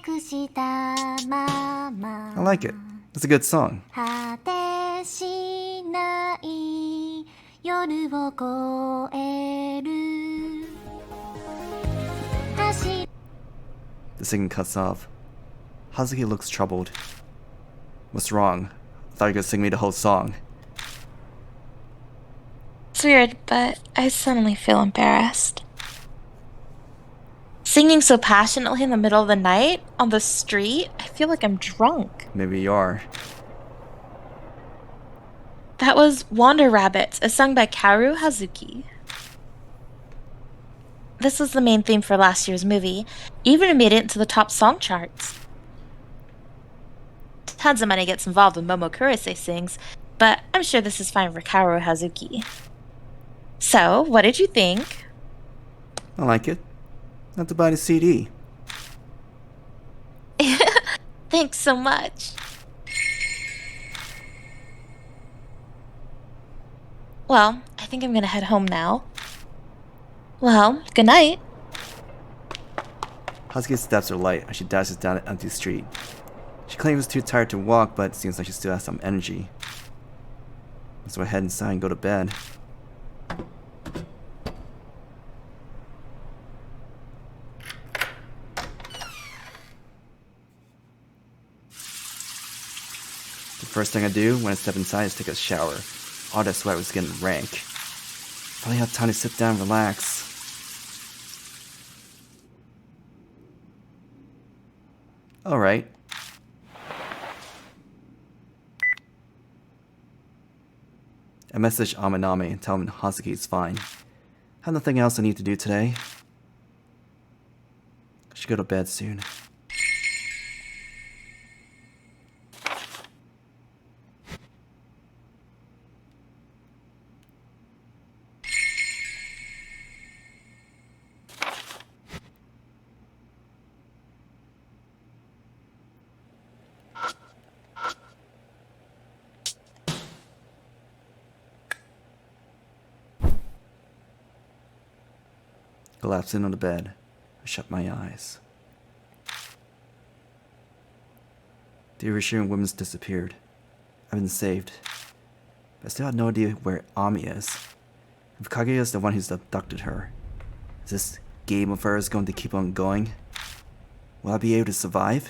like it. It's a good song. The singing cuts off. Hazuki looks troubled. What's wrong? I thought you could sing me the whole song. It's weird, but I suddenly feel embarrassed. Singing so passionately in the middle of the night, on the street, I feel like I'm drunk. Maybe you are. That was Wander Rabbits, a song by Kaoru Hazuki. This was the main theme for last year's movie, even made it into the top song charts. Tons of money gets involved when Momo Kurose sings, but I'm sure this is fine for Kaoru Hazuki. So, what did you think? I like it. Have to buy the CD. Thanks so much. Well, I think I'm gonna head home now. Well, good night. Hazuki's steps are light as she dashes down an empty street. She claims she's too tired to walk, but it seems like she still has some energy. So I head inside and go to bed. The first thing I do when I step inside is take a shower. All that sweat was getting rank. Finally have time to sit down and relax. Alright. I messaged Amanome and tell him Hazuki is fine. Have nothing else I need to do today. I should go to bed soon. Collapsing on the bed, I shut my eyes. The Urashima woman's disappeared. I've been saved. But I still have no idea where Ami is. If Kaguya is the one who's abducted her, is this game of hers going to keep on going? Will I be able to survive?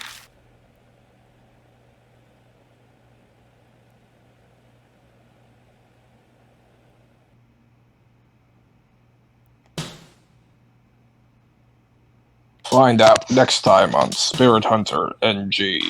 Find out next time on Spirit Hunter NG.